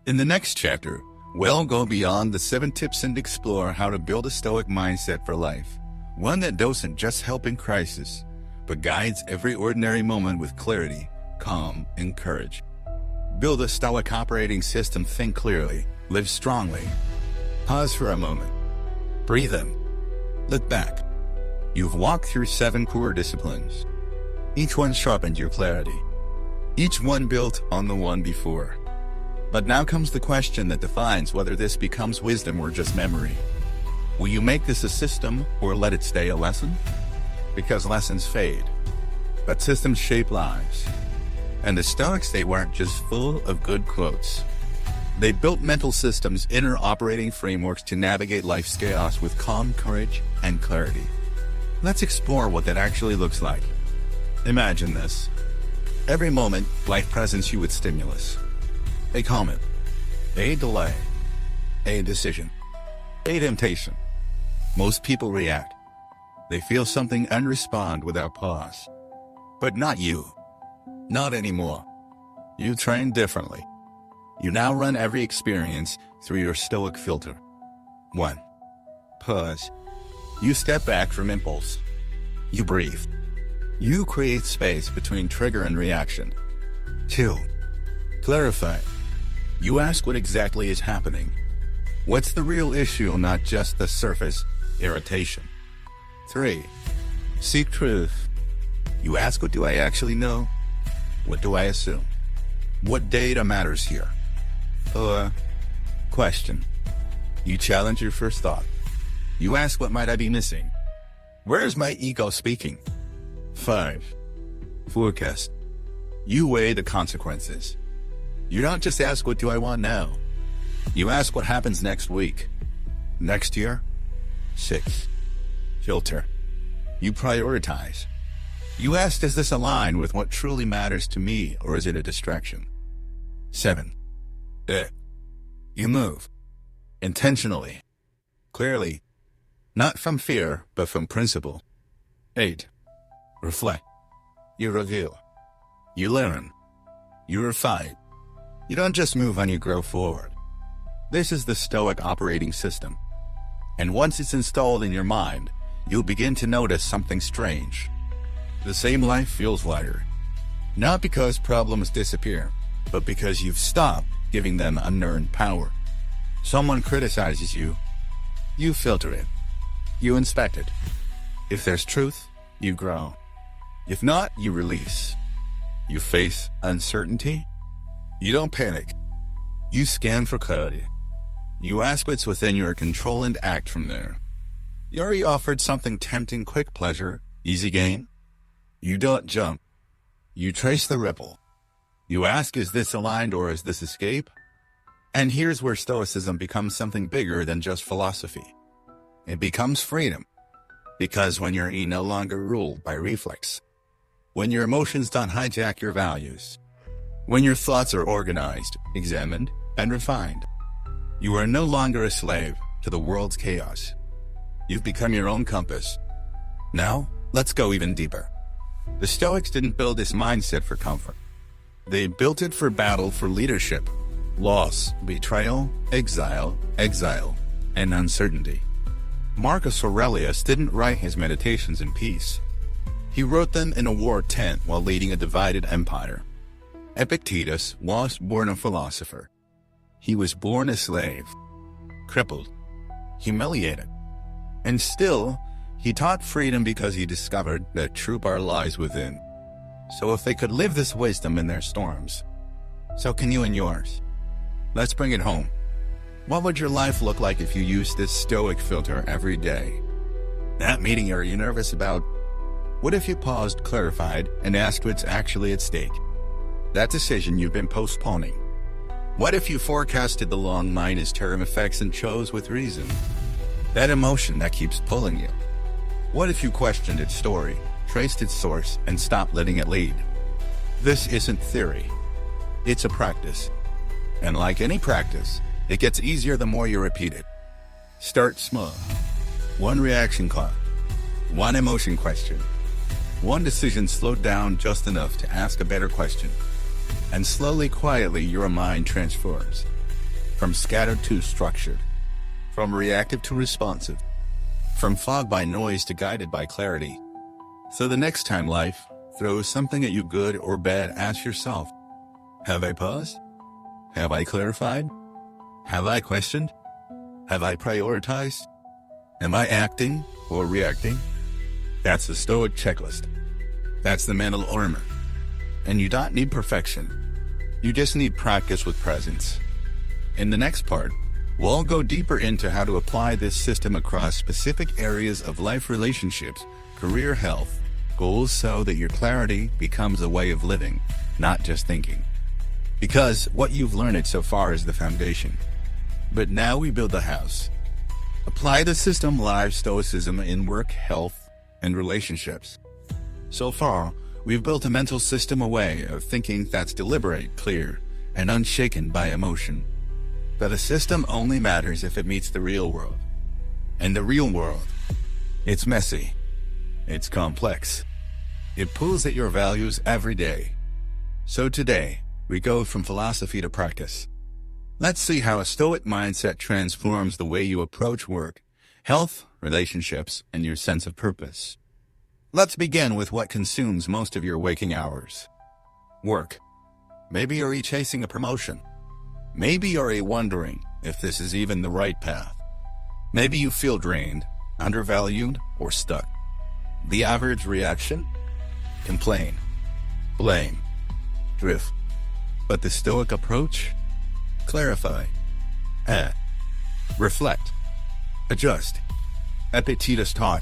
In the next chapter, we'll go beyond the 7 tips and explore how to build a Stoic mindset for life. One that doesn't just help in crisis, but guides every ordinary moment with clarity, calm, and courage. Build a Stoic operating system. Think clearly, live strongly. Pause for a moment. Breathe in. Look back. You've walked through 7 core disciplines. Each one sharpened your clarity. Each one built on the one before. But now comes the question that defines whether this becomes wisdom or just memory. Will you make this a system or let it stay a lesson? Because lessons fade, but systems shape lives. And the Stoics, they weren't just full of good quotes. They built mental systems, inner operating frameworks to navigate life's chaos with calm, courage, and clarity. Let's explore what that actually looks like. Imagine this. Every moment, life presents you with stimulus. A comment, a delay, a decision, a temptation. Most people react. They feel something and respond without pause. But not you. Not anymore. You train differently. You now run every experience through your Stoic filter. 1. Pause. You step back from impulse. You breathe. You create space between trigger and reaction. 2. Clarify. You ask what exactly is happening. What's the real issue, not just the surface irritation? 3. Seek truth. You ask, what do I actually know? What do I assume? What data matters here? 4. Question. You challenge your first thought. You ask, what might I be missing? Where is my ego speaking? 5. Forecast. You weigh the consequences. You don't just ask, what do I want now? You ask, what happens next week? Next year? 6. Filter. You prioritize. You ask, does this align with what truly matters to me, or is it a distraction? 7. You move. Intentionally. Clearly. Not from fear, but from principle. 8. Reflect. You review. You learn. You refine. You don't just move on, you grow forward. This is the Stoic operating system. And once it's installed in your mind, you'll begin to notice something strange. The same life feels lighter. Not because problems disappear, but because you've stopped giving them unearned power. Someone criticizes you. You filter it. You inspect it. If there's truth, you grow. If not, you release. You face uncertainty. You don't panic. You scan for clarity. You ask what's within your control and act from there. You already offered something tempting, quick pleasure, easy gain. You don't jump. You trace the ripple. You ask, is this aligned or is this escape? And here's where Stoicism becomes something bigger than just philosophy. It becomes freedom. Because when you're no longer ruled by reflex, when your emotions don't hijack your values, when your thoughts are organized, examined, and refined, you are no longer a slave to the world's chaos. You've become your own compass. Now, let's go even deeper. The Stoics didn't build this mindset for comfort. They built it for battle, for leadership, loss, betrayal, exile, and uncertainty. Marcus Aurelius didn't write his meditations in peace. He wrote them in a war tent while leading a divided empire. Epictetus was born a philosopher. He was born a slave, crippled, humiliated. And still, he taught freedom because he discovered that true power lies within. So if they could live this wisdom in their storms, so can you in yours. Let's bring it home. What would your life look like if you used this Stoic filter every day? That meeting you're nervous about? What if you paused, clarified, and asked what's actually at stake? That decision you've been postponing. What if you forecasted the long minus term effects and chose with reason? That emotion that keeps pulling you. What if you questioned its story, traced its source, and stopped letting it lead? This isn't theory. It's a practice. And like any practice, it gets easier the more you repeat it. Start small. One reaction clock. One emotion question. One decision slowed down just enough to ask a better question. And slowly, quietly, your mind transforms. From scattered to structured. From reactive to responsive. From fogged by noise to guided by clarity. So the next time life throws something at you, good or bad, ask yourself, have I paused? Have I clarified? Have I questioned? Have I prioritized? Am I acting or reacting? That's the Stoic checklist. That's the mental armor. And you don't need perfection. You just need practice with presence. In the next part, we'll go deeper into how to apply this system across specific areas of life, relationships, career, health, goals, so that your clarity becomes a way of living, not just thinking. Because what you've learned so far is the foundation. But now we build the house. Apply the system live stoicism in work, health, and relationships. So far, we've built a mental system, a way of thinking that's deliberate, clear, and unshaken by emotion. But a system only matters if it meets the real world. And the real world, it's messy. It's complex. It pulls at your values every day. So today, we go from philosophy to practice. Let's see how a Stoic mindset transforms the way you approach work, health, relationships, and your sense of purpose. Let's begin with what consumes most of your waking hours. Work. Maybe you're chasing a promotion. Maybe you're wondering if this is even the right path. Maybe you feel drained, undervalued, or stuck. The average reaction? Complain, blame, drift. But the Stoic approach? Clarify, add, reflect, adjust. Epictetus taught,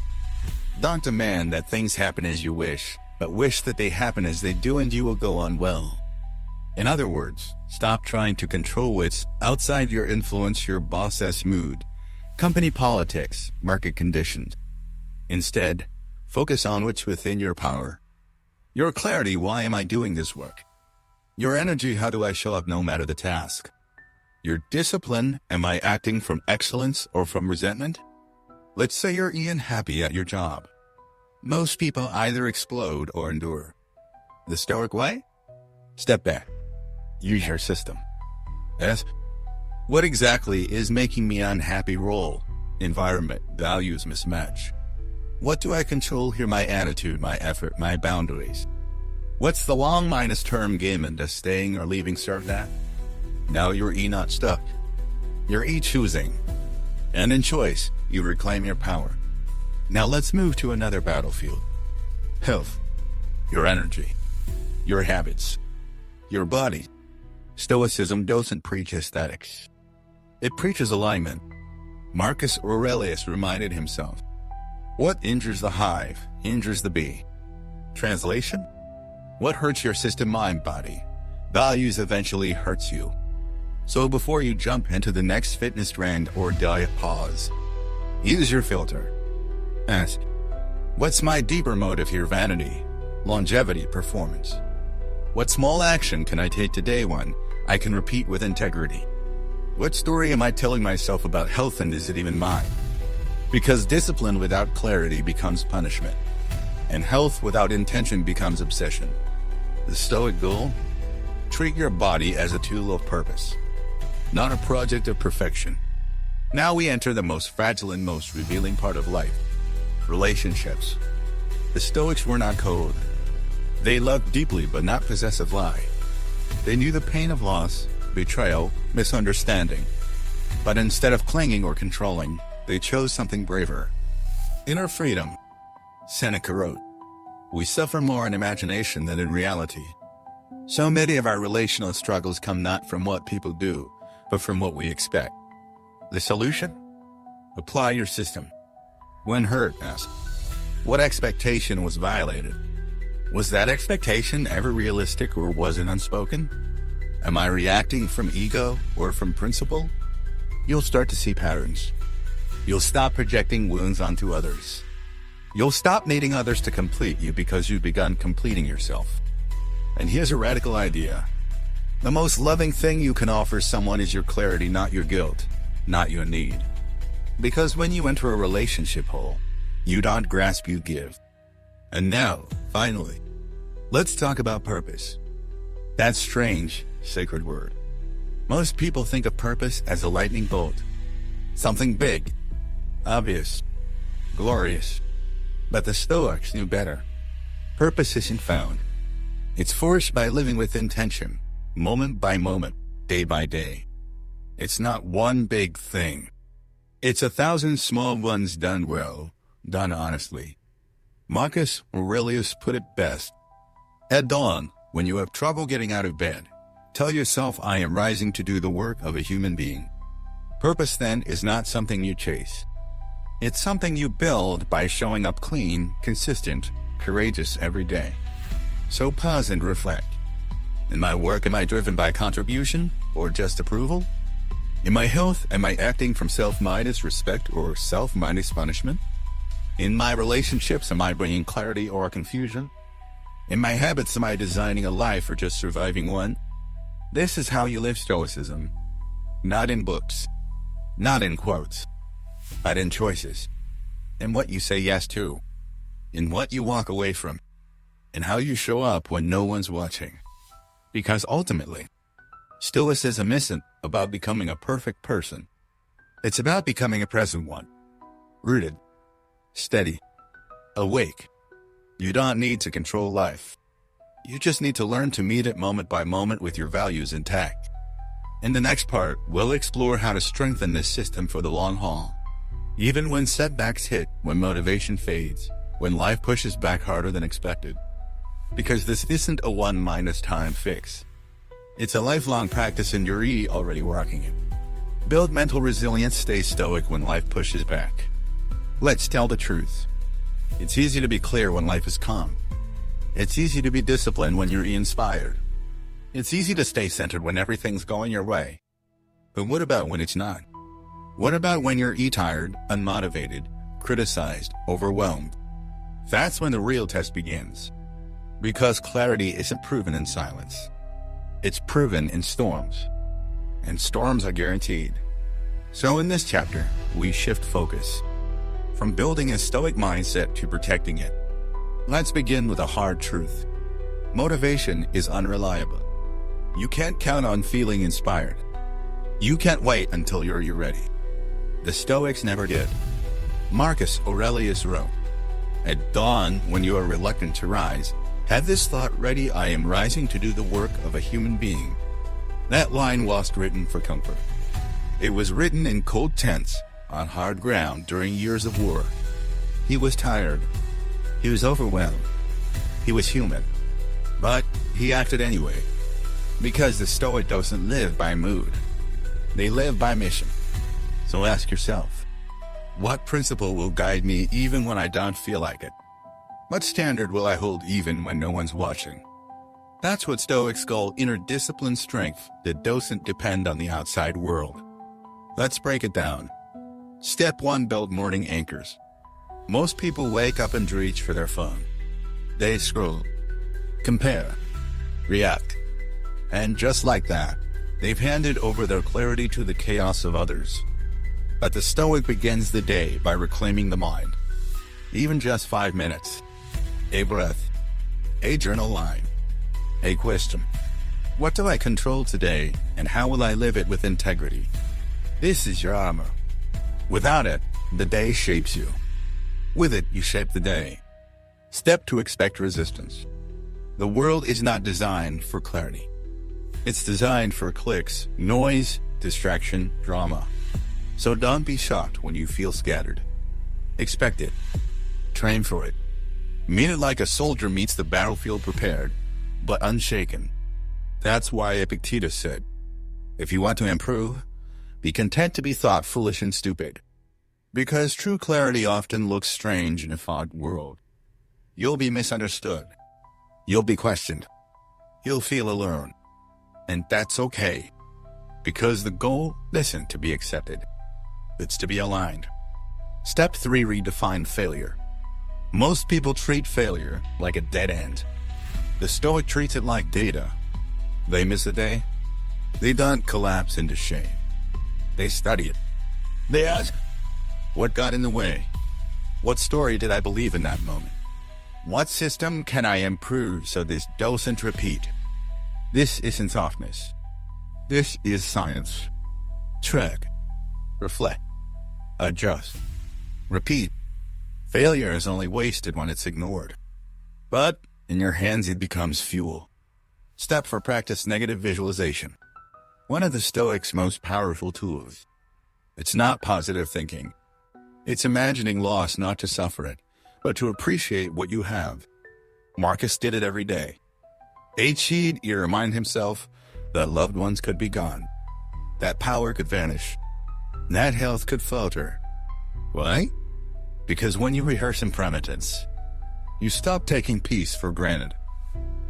don't demand that things happen as you wish, but wish that they happen as they do, and you will go on well. In other words, stop trying to control what's outside your influence, your boss's mood, company politics, market conditions. Instead, focus on what's within your power. Your clarity, why am I doing this work? Your energy, how do I show up no matter the task? Your discipline, am I acting from excellence or from resentment? Let's say you're unhappy at your job. Most people either explode or endure. The Stoic way? Step back. Use your system. Ask, what exactly is making me unhappy? Role, environment, values mismatch. What do I control here? My attitude, my effort, my boundaries. What's the long minus term game in does staying or leaving serve that? Now you're not stuck. You're choosing. And in choice, you reclaim your power. Now let's move to another battlefield. Health. Your energy. Your habits. Your body. Stoicism doesn't preach aesthetics. It preaches alignment. Marcus Aurelius reminded himself, what injures the hive, injures the bee. Translation? What hurts your system, mind, body, values eventually hurts you. So before you jump into the next fitness trend or diet, pause. Use your filter. Ask, what's my deeper motive here? Vanity, longevity, performance. What small action can I take today, one I can repeat with integrity? What story am I telling myself about health, and is it even mine? Because discipline without clarity becomes punishment, and health without intention becomes obsession. The Stoic goal? Treat your body as a tool of purpose, not a project of perfection. Now we enter the most fragile and most revealing part of life, relationships. The Stoics were not cold. They loved deeply but not possessive lie. They knew the pain of loss, betrayal, misunderstanding. But instead of clinging or controlling, they chose something braver. Inner freedom. Seneca wrote, we suffer more in imagination than in reality. So many of our relational struggles come not from what people do, but from what we expect. The solution? Apply your system. When hurt, ask, what expectation was violated? Was that expectation ever realistic, or was it unspoken? Am I reacting from ego or from principle? You'll start to see patterns. You'll stop projecting wounds onto others. You'll stop needing others to complete you because you've begun completing yourself. And here's a radical idea. The most loving thing you can offer someone is your clarity, not your guilt, not your need. Because when you enter a relationship whole, you don't grasp, you give. And now, finally, let's talk about purpose. That strange, sacred word. Most people think of purpose as a lightning bolt. Something big, obvious, glorious. But the Stoics knew better. Purpose isn't found. It's forged by living with intention, moment by moment, day by day. It's not one big thing. It's 1,000 small ones done well, done honestly. Marcus Aurelius put it best. At dawn, when you have trouble getting out of bed, tell yourself, I am rising to do the work of a human being. Purpose then is not something you chase. It's something you build by showing up clean, consistent, courageous every day. So pause and reflect. In my work, am I driven by contribution or just approval? In my health, am I acting from self-minus respect or self-minus punishment? In my relationships, am I bringing clarity or confusion? In my habits, am I designing a life or just surviving one? This is how you live Stoicism. Not in books, not in quotes, but in choices. In what you say yes to, in what you walk away from, and how you show up when no one's watching. Because ultimately, Stoicism isn't about becoming a perfect person. It's about becoming a present one. Rooted, steady, awake. You don't need to control life. You just need to learn to meet it moment by moment with your values intact. In the next part, we'll explore how to strengthen this system for the long haul. Even when setbacks hit, when motivation fades, when life pushes back harder than expected. Because this isn't a one-time fix. It's a lifelong practice and you're already working it. Build mental resilience, stay stoic when life pushes back. Let's tell the truth. It's easy to be clear when life is calm. It's easy to be disciplined when you're inspired. It's easy to stay centered when everything's going your way. But what about when it's not? What about when you're tired, unmotivated, criticized, overwhelmed? That's when the real test begins. Because clarity isn't proven in silence. It's proven in storms. And storms are guaranteed. So in this chapter, we shift focus. From building a stoic mindset to protecting it. Let's begin with a hard truth. Motivation is unreliable. You can't count on feeling inspired. You can't wait until you're ready. The Stoics never did. Marcus Aurelius wrote, "At dawn, when you are reluctant to rise, have this thought ready, I am rising to do the work of a human being." That line wasn't written for comfort. It was written in cold tents, on hard ground during years of war. He was tired. He was overwhelmed. He was human. But he acted anyway. Because the Stoic doesn't live by mood. They live by mission. So ask yourself, what principle will guide me even when I don't feel like it? What standard will I hold even when no one's watching? That's what Stoics call inner discipline strength that doesn't depend on the outside world. Let's break it down. Step 1, build morning anchors. Most people wake up and reach for their phone. They scroll, compare, react. And just like that, they've handed over their clarity to the chaos of others. But the Stoic begins the day by reclaiming the mind. Even just 5 minutes. A breath. A journal line. A question. What do I control today, and how will I live it with integrity? This is your armor. Without it, the day shapes you. With it, you shape the day. Step 2, expect resistance. The world is not designed for clarity. It's designed for clicks, noise, distraction, drama. So don't be shocked when you feel scattered. Expect it. Train for it. Meet it like a soldier meets the battlefield prepared, but unshaken. That's why Epictetus said, if you want to improve, be content to be thought foolish and stupid. Because true clarity often looks strange in a fogged world. You'll be misunderstood. You'll be questioned. You'll feel alone. And that's okay. Because the goal isn't to be accepted. It's to be aligned. Step 3, redefine failure. Most people treat failure like a dead end. The Stoic treats it like data. They miss a day. They don't collapse into shame. They study it. They ask, What got in the way? What story did I believe in that moment? What system can I improve so this doesn't repeat? This isn't softness. This is science. Track. Reflect. Adjust. Repeat. Failure is only wasted when it's ignored. But in your hands it becomes fuel. Step 4. Practice negative visualization. One of the Stoics' most powerful tools. It's not positive thinking. It's imagining loss not to suffer it, but to appreciate what you have. Marcus did it every day. He'd remind himself that loved ones could be gone, that power could vanish, that health could falter. Why? Because when you rehearse impermanence, you stop taking peace for granted.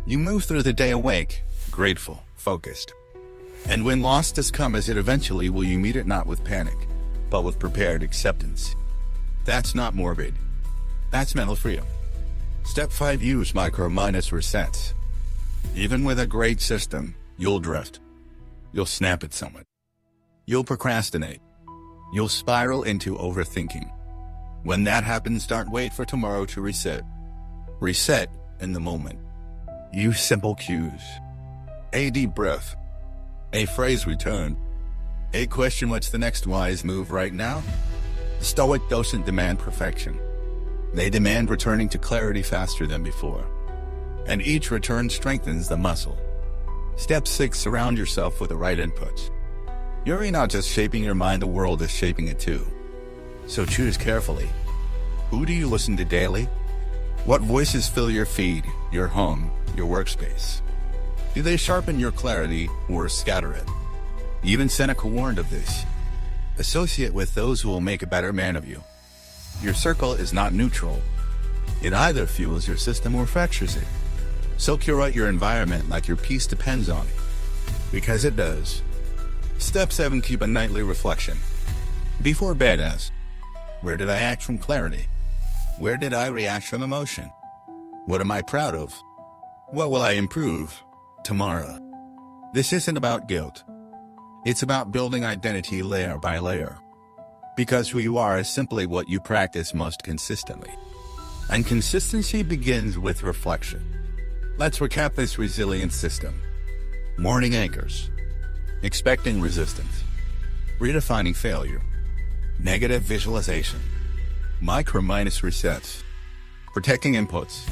You move through the day awake, grateful, focused. And when loss does come, as it eventually will, you meet it not with panic, but with prepared acceptance. That's not morbid. That's mental freedom. Step 5. Use micro-minus resets. Even with a great system, you'll drift. You'll snap at someone. You'll procrastinate. You'll spiral into overthinking. When that happens, don't wait for tomorrow to reset. Reset in the moment. Use simple cues. A deep breath. A phrase return. A question: what's the next wise move right now? The Stoic doesn't demand perfection. They demand returning to clarity faster than before. And each return strengthens the muscle. Step 6. Surround yourself with the right inputs. You're not just shaping your mind, the world is shaping it too. So choose carefully. Who do you listen to daily? What voices fill your feed, your home, your workspace? Do they sharpen your clarity or scatter it? Even Seneca warned of this. Associate with those who will make a better man of you. Your circle is not neutral. It either fuels your system or fractures it. So curate your environment like your peace depends on it. Because it does. Step 7. Keep a nightly reflection. Before bed, ask, where did I act from clarity? Where did I react from emotion? What am I proud of? What will I improve tomorrow? This isn't about guilt. It's about building identity layer by layer. Because who you are is simply what you practice most consistently. And consistency begins with reflection. Let's recap this resilience system. Morning anchors. Expecting resistance. Redefining failure. Negative visualization. Micro-minus resets. Protecting inputs.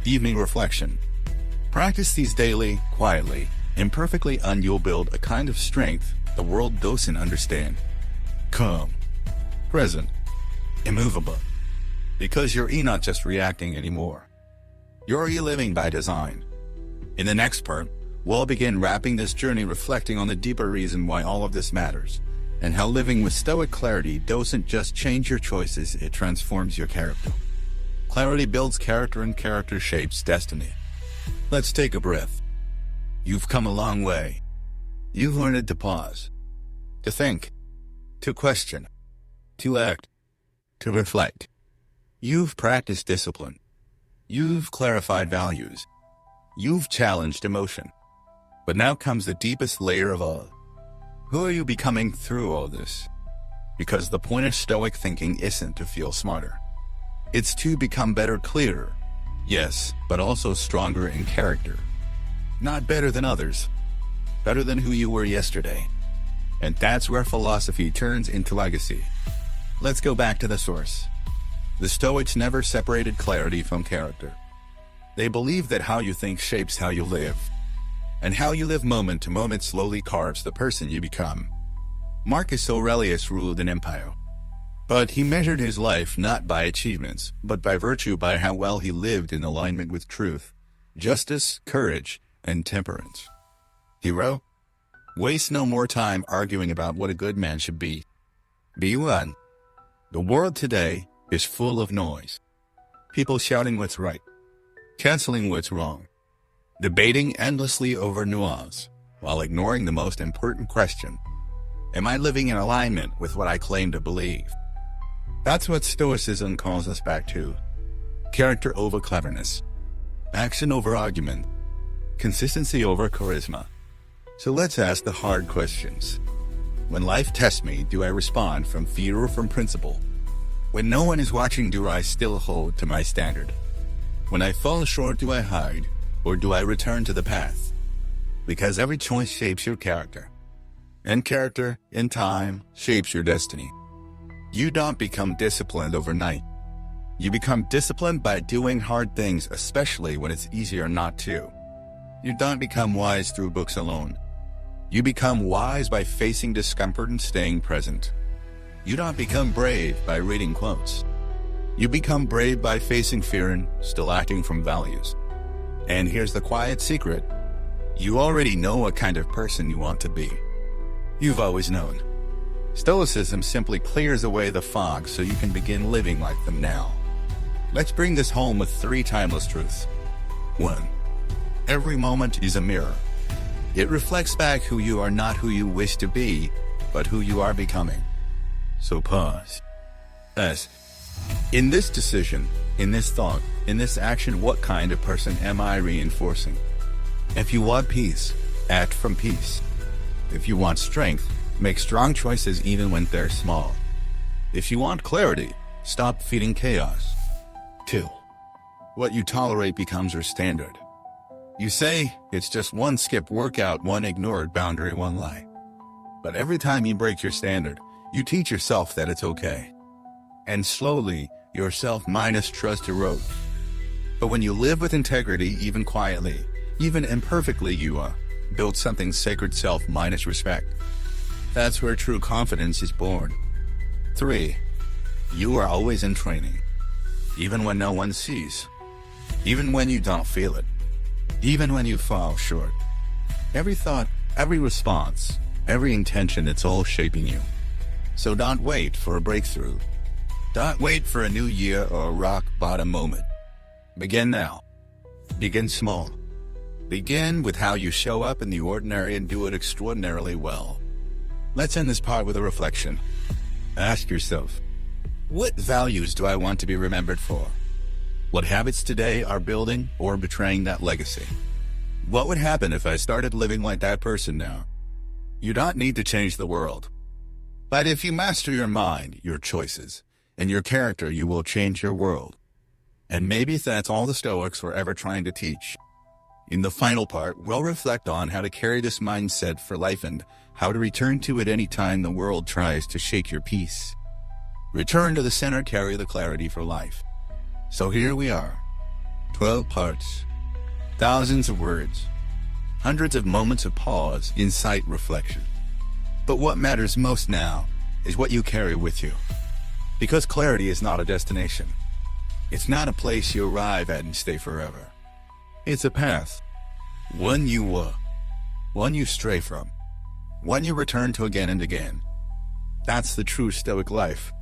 Evening reflection. Practice these daily, quietly, imperfectly, and you'll build a kind of strength the world doesn't understand. Calm. Present. Immovable. Because you're not just reacting anymore. You're living by design. In the next part, we'll begin wrapping this journey, reflecting on the deeper reason why all of this matters, and how living with stoic clarity doesn't just change your choices, it transforms your character. Clarity builds character, and character shapes destiny. Let's take a breath. You've come a long way. You've learned to pause, to think, to question, to act, to reflect. You've practiced discipline. You've clarified values. You've challenged emotion. But now comes the deepest layer of all. Who are you becoming through all this? Because the point of stoic thinking isn't to feel smarter. It's to become better, clearer. Yes, but also stronger in character. Not better than others. Better than who you were yesterday. And that's where philosophy turns into legacy. Let's go back to the source. The Stoics never separated clarity from character. They believed that how you think shapes how you live. And how you live moment to moment slowly carves the person you become. Marcus Aurelius ruled an empire. But he measured his life not by achievements, but by virtue, by how well he lived in alignment with truth, justice, courage, and temperance. He wrote, "Waste no more time arguing about what a good man should be. Be one." The world today is full of noise. People shouting what's right, canceling what's wrong, debating endlessly over nuance, while ignoring the most important question: am I living in alignment with what I claim to believe? That's what Stoicism calls us back to. Character over cleverness. Action over argument. Consistency over charisma. So let's ask the hard questions. When life tests me, do I respond from fear or from principle? When no one is watching, do I still hold to my standard? When I fall short, do I hide, or do I return to the path? Because every choice shapes your character, and character, in time, shapes your destiny. You don't become disciplined overnight. You become disciplined by doing hard things, especially when it's easier not to. You don't become wise through books alone. You become wise by facing discomfort and staying present. You don't become brave by reading quotes. You become brave by facing fear and still acting from values. And here's the quiet secret. You already know what kind of person you want to be. You've always known. Stoicism simply clears away the fog so you can begin living like them now. Let's bring this home with 3 timeless truths. 1. Every moment is a mirror. It reflects back who you are, not who you wish to be, but who you are becoming. So pause. Ask, in this decision, in this thought, in this action, what kind of person am I reinforcing? If you want peace, act from peace. If you want strength, make strong choices even when they're small. If you want clarity, stop feeding chaos. 2. What you tolerate becomes your standard. You say, it's just one skipped workout, one ignored boundary, one lie. But every time you break your standard, you teach yourself that it's okay. And slowly, your self-minus trust erodes. But when you live with integrity, even quietly, even imperfectly, you build something sacred, self-minus respect. That's where true confidence is born. 3. You are always in training. Even when no one sees. Even when you don't feel it. Even when you fall short. Every thought, every response, every intention, it's all shaping you. So don't wait for a breakthrough. Don't wait for a new year or a rock bottom moment. Begin now. Begin small. Begin with how you show up in the ordinary and do it extraordinarily well. Let's end this part with a reflection. Ask yourself, what values do I want to be remembered for? What habits today are building or betraying that legacy? What would happen if I started living like that person now? You don't need to change the world. But if you master your mind, your choices, and your character, you will change your world. And maybe that's all the Stoics were ever trying to teach. In the final part, we'll reflect on how to carry this mindset for life and how to return to it any time the world tries to shake your peace. Return to the center, carry the clarity for life. So here we are. 12 parts, thousands of words, hundreds of moments of pause, insight, reflection. But what matters most now is what you carry with you. Because clarity is not a destination. It's not a place you arrive at and stay forever. It's a path. One you stray from. One you return to again and again. That's the true Stoic life.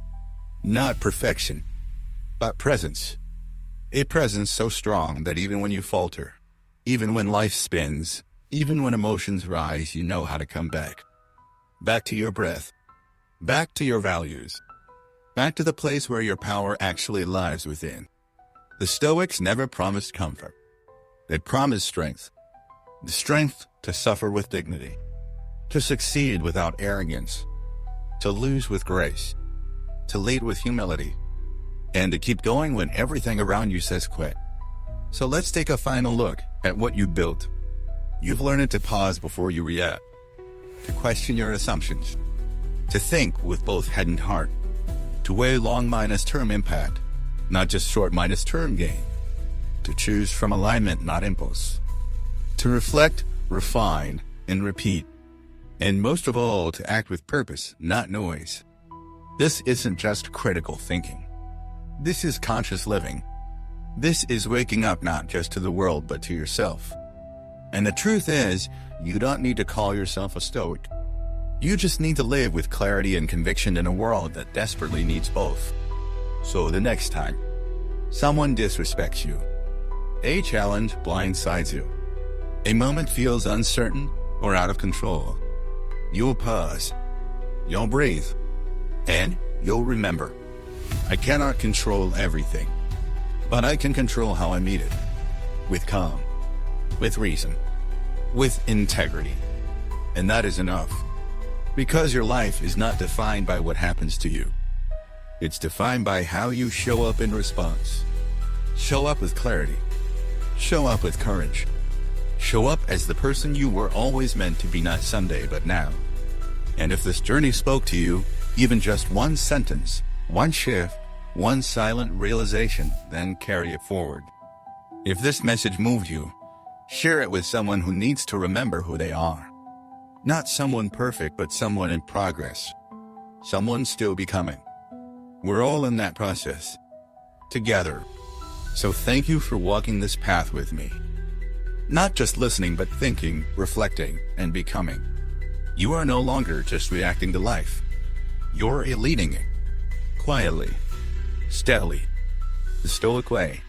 Not perfection, but presence. A presence so strong that even when you falter, even when life spins, even when emotions rise, you know how to come back. Back to your breath. Back to your values. Back to the place where your power actually lies within. The Stoics never promised comfort. They promised strength. The strength to suffer with dignity. To succeed without arrogance. To lose with grace. To lead with humility. And to keep going when everything around you says quit. So let's take a final look at what you built. You've learned to pause before you react. To question your assumptions. To think with both head and heart. To weigh long minus term impact, not just short minus term gain. To choose from alignment, not impulse. To reflect, refine, and repeat. And most of all, to act with purpose, not noise. This isn't just critical thinking. This is conscious living. This is waking up not just to the world, but to yourself. And the truth is, you don't need to call yourself a Stoic. You just need to live with clarity and conviction in a world that desperately needs both. So the next time someone disrespects you, a challenge blindsides you, a moment feels uncertain or out of control, you'll pause, you'll breathe, and you'll remember, I cannot control everything, but I can control how I meet it. With calm, with reason, with integrity. And that is enough. Because your life is not defined by what happens to you. It's defined by how you show up in response. Show up with clarity. Show up with courage. Show up as the person you were always meant to be, not someday but now. And if this journey spoke to you, even just one sentence, one shift, one silent realization, then carry it forward. If this message moved you, share it with someone who needs to remember who they are. Not someone perfect, but someone in progress. Someone still becoming. We're all in that process. Together. So thank you for walking this path with me. Not just listening, but thinking, reflecting, and becoming. You are no longer just reacting to life. You're leading it. Quietly. Steadily. The Stoic way.